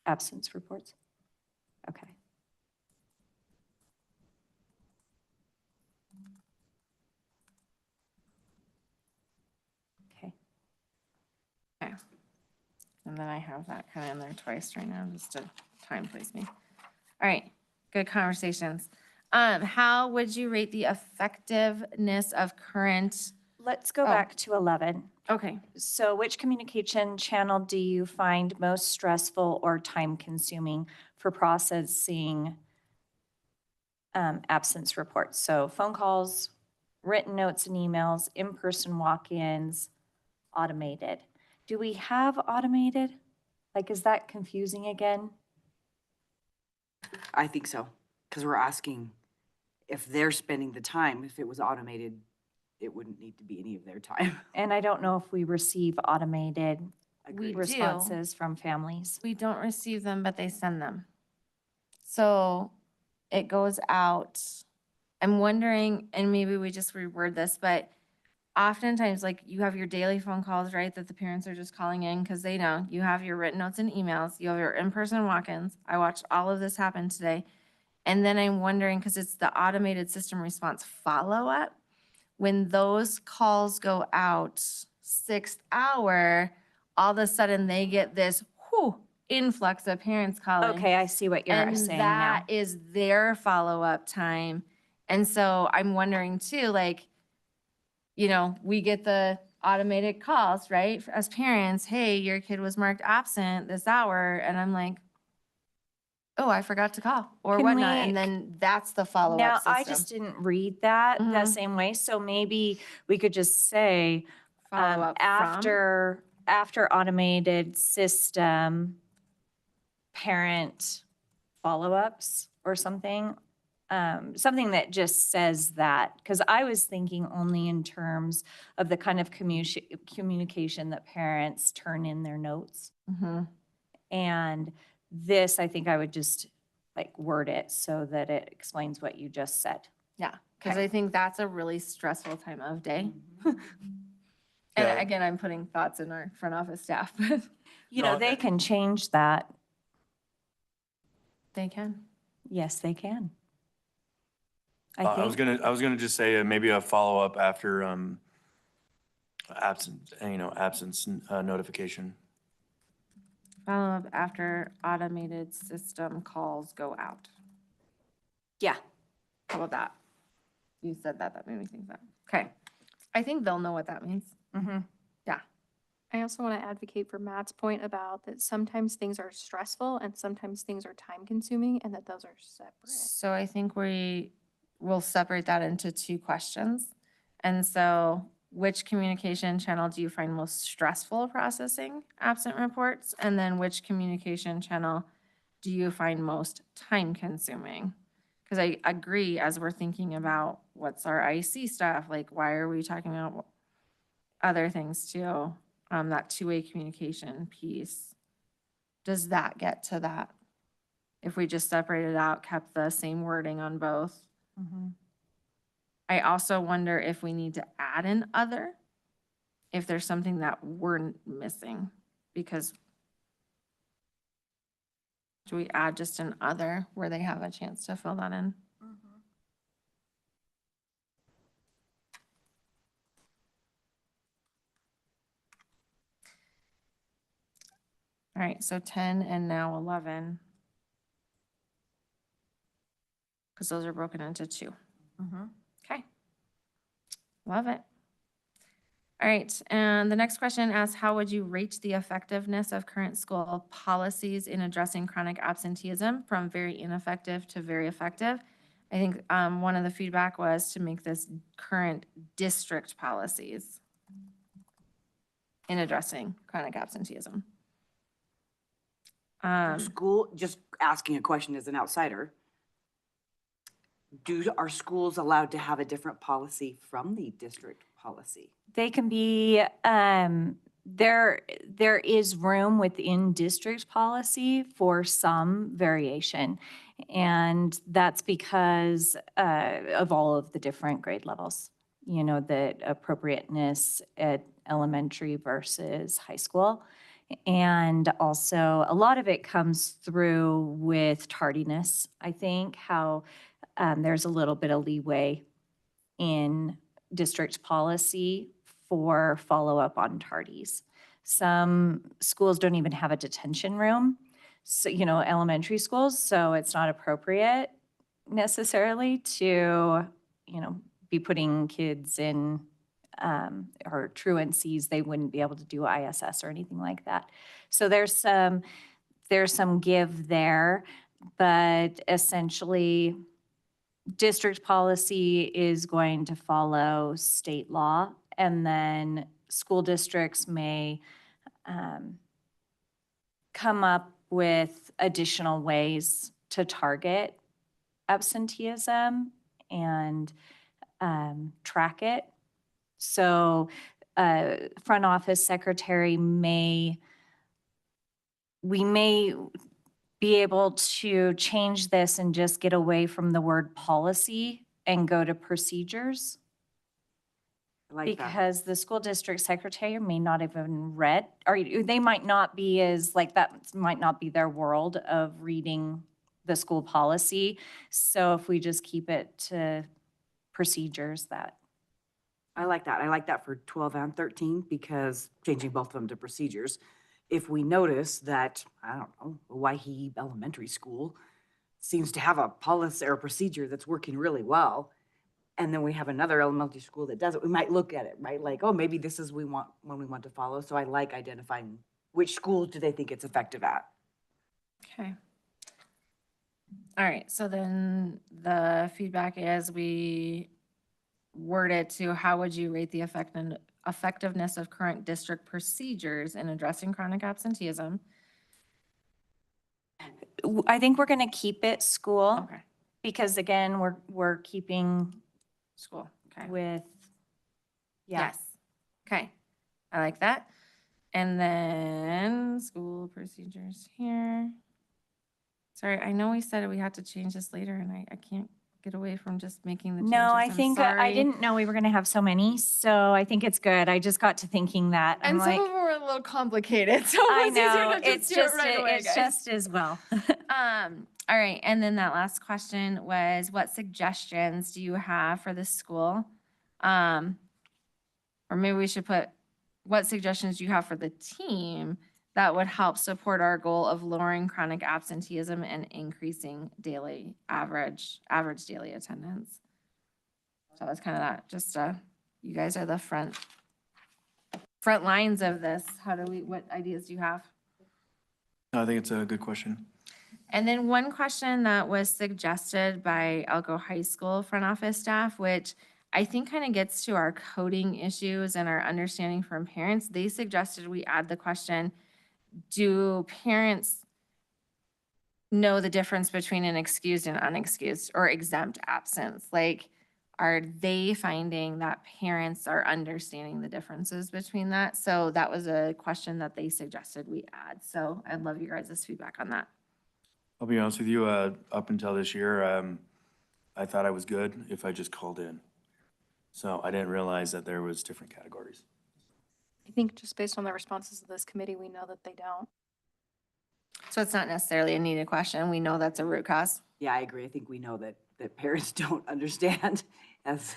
absence reports? Okay. Okay. Okay. And then I have that kind of in there twice right now, just to time place me. All right, good conversations. How would you rate the effectiveness of current? Let's go Oh. back to 11. Okay, So which communication channel do you find most stressful or time-consuming for processing absence reports? So phone calls, written notes and emails, in-person walk-ins, automated. Do we have automated? Like, is that confusing again? I think so, because we're asking if they're spending the time, if it was automated, it wouldn't need to be any of their time. And I don't know if we receive automated We do. responses from families. we don't receive them, but they send them. So it goes out. I'm wondering, and maybe we just reword this, but oftentimes, like, you have your daily phone calls, right, that the parents are just calling in because they know. You have your written notes and emails, you have your in-person walk-ins. I watched all of this happen today. And then I'm wondering, because it's the automated system response follow-up, when those calls go out 6th hour, all of a sudden they get this influx of parents calling. Okay, I see what you're saying now. And that is their follow-up time. And so I'm wondering too, like, we get the automated calls, right? As parents, hey, your kid was marked absent this hour. And I'm like, oh, I forgot to call or Can whatnot. we- And then that's the follow-up Now, system. I just didn't read that Mhm. same way, so maybe we could just say, Follow-up from. after automated system, parent follow-ups or something. Something that just says that, because I was thinking only in terms of the kind of communication that parents turn in their notes. Mhm. And this, I think I would just like word it so that it explains what you just said. Yeah, because Okay. I think that's a really stressful time of day. Mm-hmm. And Yeah. again, I'm putting thoughts in our front office staff, but You No, know, they can change that. they can. Yes, they can. I was gonna just say maybe a follow-up after absence notification. Follow-up after automated system calls go out. Yeah. How about that? You said that made me think that. Okay. I think they'll know what that means. Mm-hmm. I also want to advocate for Matt's point about that sometimes things are stressful and sometimes things are time consuming and that those are separate. So I think we will separate that into 2 questions. And so which communication channel do you find most stressful processing absent reports? And then which communication channel do you find most time consuming? Because I agree, as we're thinking about what's our IC stuff, like, why are we talking about other things too? That two-way communication piece. Does that get to that? If we just separated out, kept the same wording on both? Mhm. I also wonder if we need to add an other, if there's something that we're missing, because do we add just an other where they have a chance to fill that in? All right, so 10 and now 11. Because those are broken into two. Mhm. Okay. Love it. All right, and the next question asks, how would you rate the effectiveness of current school policies in addressing chronic absenteeism from very ineffective to very effective? I think one of the feedback was to make this current district policies in addressing chronic absenteeism. School, just asking a question as an outsider. Are schools allowed to have a different policy from the district policy? They can be, there is room within district policy for some variation. And that's because of all of the different grade levels, you know, the appropriateness at elementary versus high school. And also, a lot of it comes through with tardiness, I think, how there's a little bit of leeway in district policy for follow-up on tardies. Some schools don't even have a detention room, so, you know, elementary schools, so it's not appropriate necessarily to, you know, be putting kids in, or truancies, they wouldn't be able to do ISS or anything like that. So there's some give there, but essentially, district policy is going to follow state law, and then school districts may come up with additional ways to target absenteeism and track it. So front office secretary we may be able to change this and just get away from the word policy and go to procedures. I like that. Because the school district secretary may not have even read, or they might not be as, like, that might not be their world of reading the school policy. So if we just keep it to procedures, that. I like that. I like that for 12 and 13 because changing both of them to procedures. If we notice that, I don't know, Waihe Elementary School seems to have a policy or a procedure that's working really well, and then we have another elementary school that doesn't, we might look at it, right? Like, oh, maybe this is when we want to follow. So I like identifying which schools do they think it's effective at. Okay. All right, so then the feedback is we word it to how would you rate the effectiveness of current district procedures in addressing chronic absenteeism? I think we're going to keep it school, Okay, because again, we're keeping school, okay. with, yeah. Yes, okay, I like that. And then school procedures here. Sorry, I know we said we had to change this later and I can't get away from just making the changes. No, I I'm think I sorry. didn't know we were going to have so many, so I think it's good. I just got to thinking that. I'm And some like, of them were a little complicated, so I it's easier know, to just do it right away, it's guys. just as well. All right, and then that last question was, what suggestions do you have for the school? Or maybe we should put, what suggestions do you have for the team that would help support our goal of lowering chronic absenteeism and increasing daily average daily attendance? So that's kind of that, just, you guys are the front lines of this. What ideas do you have? I think it's a good question. And then one question that was suggested by Elko High School front office staff, which I think kind of gets to our coding issues and our understanding from parents. They suggested we add the question, do parents know the difference between an excused and unexcused or exempt absence. Like, are they finding that parents are understanding the differences between that? So that was a question that they suggested we add. So I'd love your guys' feedback on that. I'll be honest with you, up until this year, I thought I was good if I just called in. So I didn't realize that there was different categories. I think just based on the responses of this committee, we know that they don't. So it's not necessarily a needed question. We know that's a root cause. Yeah, I agree. I think we know that parents don't understand as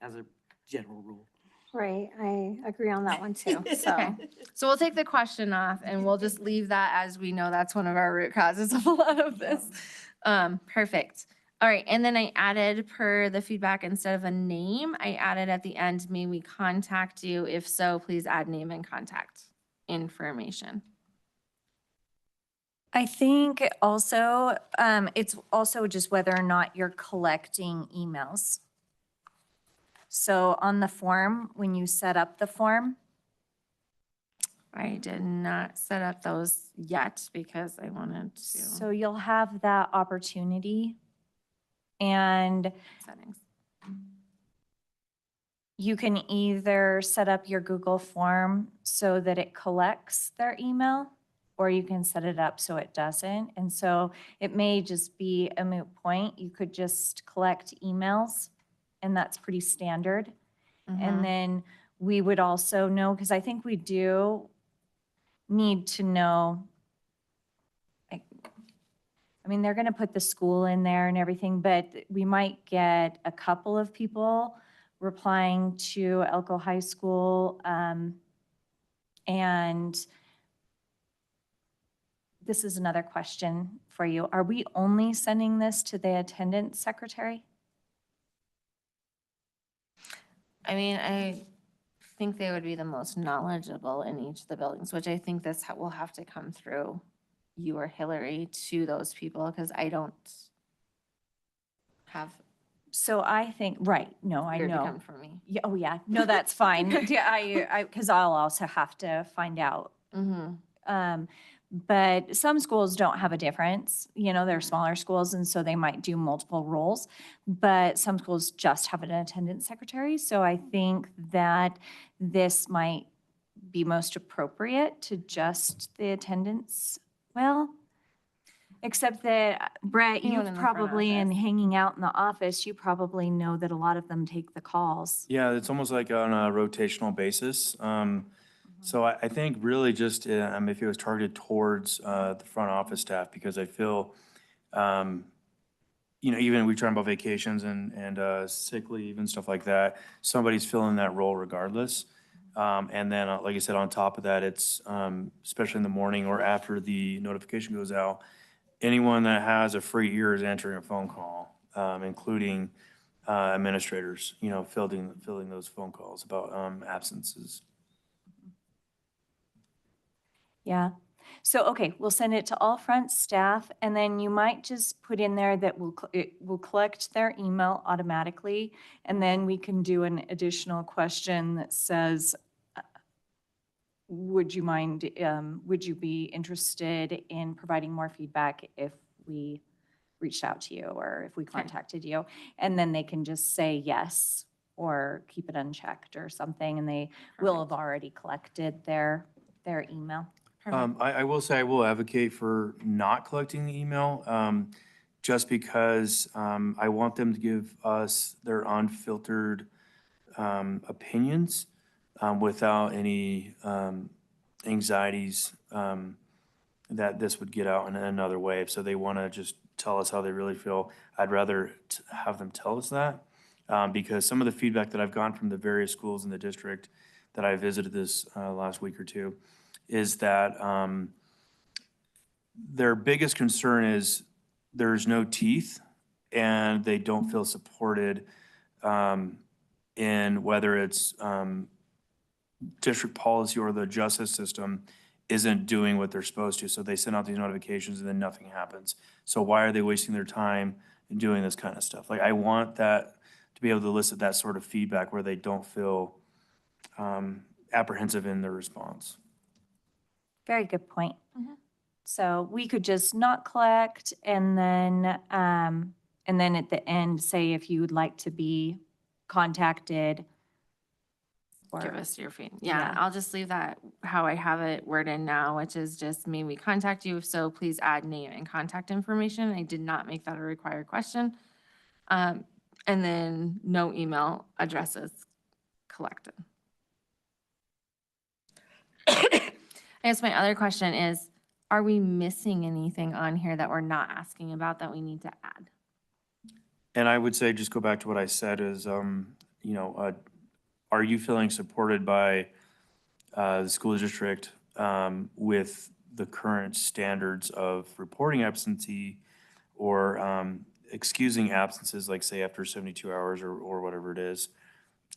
a general rule. Right, I agree on that one too, so. Okay. So we'll take the question off and we'll just leave that as we know that's one of our root causes of a lot of this. Perfect. All right, and then I added per the feedback, instead of a name, I added at the end, may we contact you? If so, please add name and contact information. I think also, it's also just whether or not you're collecting emails. So on the form, when you set up the form, I did not set up those yet because I wanted to. so you'll have that opportunity. And Settings. you can either set up your Google form so that it collects their email, or you can set it up so it doesn't. And so it may just be a moot point. You could just collect emails, and that's pretty standard. Mhm. And then we would also know, because I think we do need to know, I mean, they're going to put the school in there and everything, but we might get a couple of people replying to Elko High School. And this is another question for you. Are we only sending this to the attendance secretary? I mean, I think they would be the most knowledgeable in each of the buildings, which I think this will have to come through you or Hillary to those people, because I don't have. So I think, right, no, I Weird to know. come from me. Yeah, oh yeah, no, that's fine. Yeah, because I'll also have to find out. Mm-hmm. But some schools don't have a difference, they're smaller schools, and so they might do multiple roles. But some schools just have an attendance secretary, so I think that this might be most appropriate to just the attendance. Well, except that, Brett, Anyone you've in the front probably, in office. hanging out in the office, you probably know that a lot of them take the calls. Yeah, it's almost like on a rotational basis. So I think really just if it was targeted towards the front office staff, because I feel, even we talk about vacations and sick leave and stuff like that, somebody's filling that role regardless. And then, like I said, on top of that, it's especially in the morning or after the notification goes out, anyone that has a free ear is answering a phone call, including administrators, filling those phone calls about absences. Yeah. So, okay, we'll send it to all front staff, and then you might just put in there that it will collect their email automatically, and then we can do an additional question that says, would you be interested in providing more feedback if we reached out to you or if we contacted you? And then they can just say yes or keep it unchecked or something, and they will have already collected their email. I will say I will advocate for not collecting the email, just because I want them to give us their unfiltered opinions without any anxieties that this would get out in another way. So they want to just tell us how they really feel. I'd rather have them tell us that, because some of the feedback that I've gotten from the various schools in the district that I visited this last week or two is that their biggest concern is there's no teeth and they don't feel supported in whether it's district policy or the justice system isn't doing what they're supposed to. So they send out these notifications and then nothing happens. So why are they wasting their time in doing this kind of stuff? Like, I want that to be able to elicit that sort of feedback where they don't feel apprehensive in their response. Very good point. So we could just not collect and then at the end, say if you would like to be contacted. Give or- us your feedback. Yeah, yeah. I'll just leave that how I have it worded now, which is just may we contact you. If so, please add name and contact information. I did not make that a required question. And then no email addresses collected. I guess my other question is, are we missing anything on here that we're not asking about that we need to add? And I would say, just go back to what I said is, are you feeling supported by the school district with the current standards of reporting absentee or excusing absences, like say after 72 hours or whatever it is?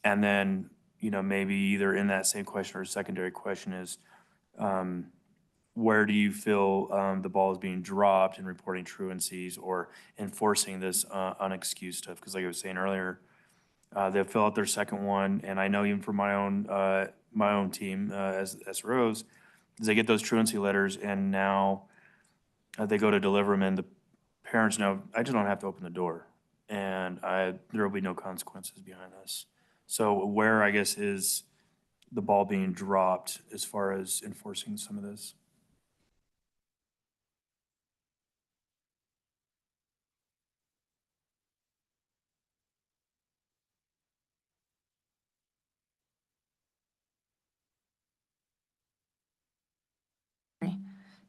And then, maybe either in that same question or a secondary question is, where do you feel the ball is being dropped in reporting truancies or enforcing this unexcused stuff? Because like I was saying earlier, they'll fill out their second one, and I know even for my own team as SROs, is they get those truancy letters, and now they go to deliver them, and the parents know, I just don't have to open the door, and there will be no consequences behind this. So where, I guess, is the ball being dropped as far as enforcing some of this?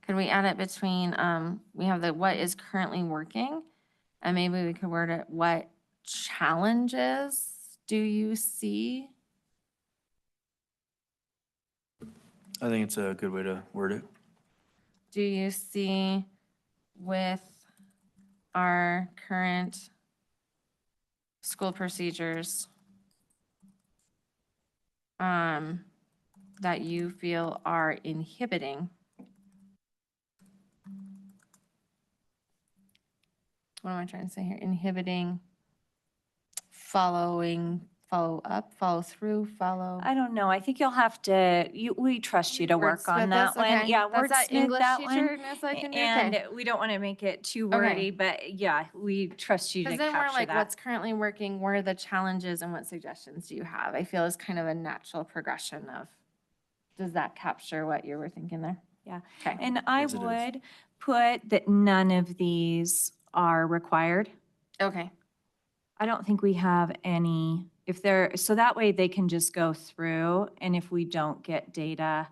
Could we add it between, we have the what is currently working, and maybe we could word it, what challenges do you see? I think it's a good way to word it. Do you see with our current school procedures that you feel are inhibiting? What am I trying to say here? Inhibiting follow up, follow through, follow. I don't know. I think you'll have to, we trust you to work on Wordsmith that this? one. Okay. Yeah, That's that wordsmith English that one. teacher-ness I can do? And Okay. we don't want to make it too Okay. wordy, but yeah, we trust you to Because then we're capture like, that. what's currently working, what are the challenges, and what suggestions do you have? I feel is kind of a natural progression of, does that capture what you were thinking there? Yeah. Okay. And I Yes, it is. would put that none of these are required. Okay. I don't think we have any, so that way they can just go through, and if we don't get data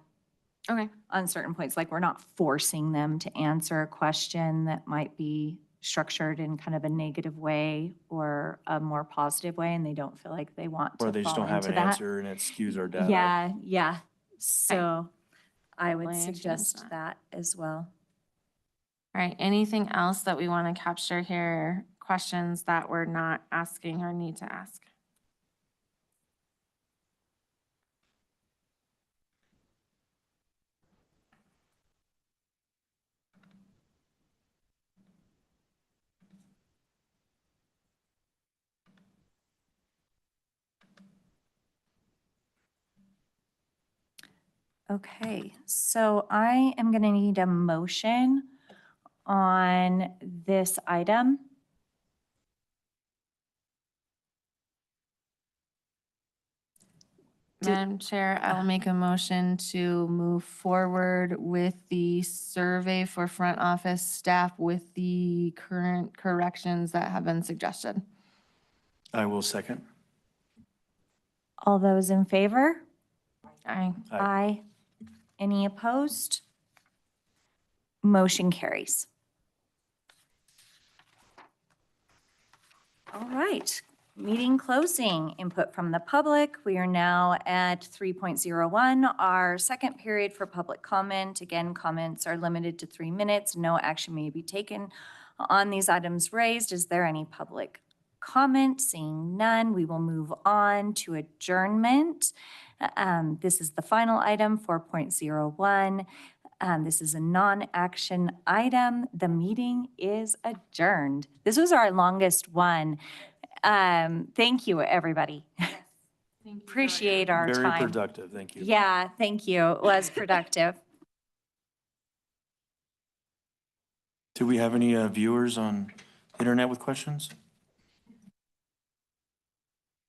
Okay. on certain points, like we're not forcing them to answer a question that might be structured in kind of a negative way or a more positive way, and they don't feel like they want to Or they just fall don't have into an that. answer and it skews our data. Yeah, yeah. So I would Definitely change suggest that. that as well. All right. Anything else that we want to capture here? Questions that we're not asking or need to ask? Okay, so I am going to need a motion on this item. Madam Chair, I will make a motion to move forward with the survey for front office staff with the current corrections that have been suggested. I will second. All those in favor? Aye. Aye. Aye. Any opposed? Motion carries. All right, meeting closing, input from the public. We are now at 3.01, our second period for public comment. Again, comments are limited to 3 minutes. No action may be taken on these items raised. Is there any public comment? Seeing none, we will move on to adjournment. This is the final item, 4.01. This is a non-action item. The meeting is adjourned. This was our longest one. Thank you, everybody. Appreciate our Very time. productive, thank you. Yeah, thank you. It was productive. Do we have any viewers on internet with questions?